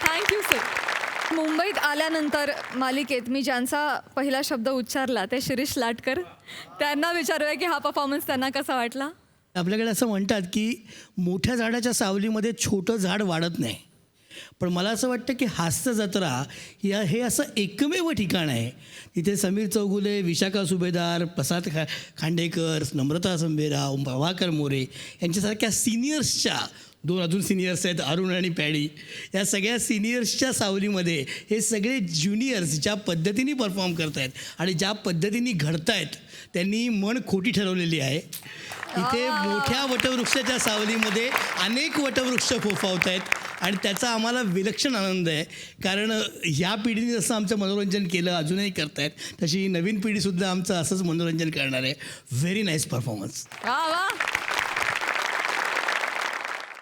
थँक्यू सर. मुंबईत आल्यानंतर मालिकेत मी ज्यांचा पहिला शब्द उच्चारला ते शिरीष लाटकर. त्यांना विचारूया की हा परफॉर्मन्स त्यांना कसा वाटला. आपल्याकडे असं म्हणतात की मोठ्या झाडाच्या सावलीमध्ये छोटं झाड वाढत नाही, पण मला असं वाटतं की हास्य जत्रा हे असं एकमेव ठिकाण आहे तिथे समीर चौगुले, विशाखा सुभेदार, प्रसाद खांडेकर, नम्रता संभेराव, प्रभाकर मोरे यांच्यासारख्या सिनियर्सच्या, दोन अजून सिनियर्स आहेत अरुण आणि पॅडी, या सगळ्या सिनियर्सच्या सावलीमध्ये हे सगळे ज्युनियर्स ज्या पद्धतीने परफॉर्म करत आहेत आणि ज्या पद्धतीने घडत आहेत त्यांनी मन खोटी ठरवलेली आहे. इथे मोठ्या वटवृक्षाच्या सावलीमध्ये अनेक वटवृक्ष फोफावत आहेत आणि त्याचा आम्हाला विलक्षण आनंद आहे. कारण ह्या पिढीने जसं आमचं मनोरंजन केलं, अजूनही करतायत, तशी नवीन पिढीसुद्धा आमचं असंच मनोरंजन करणार आहे. Very nice performance. वा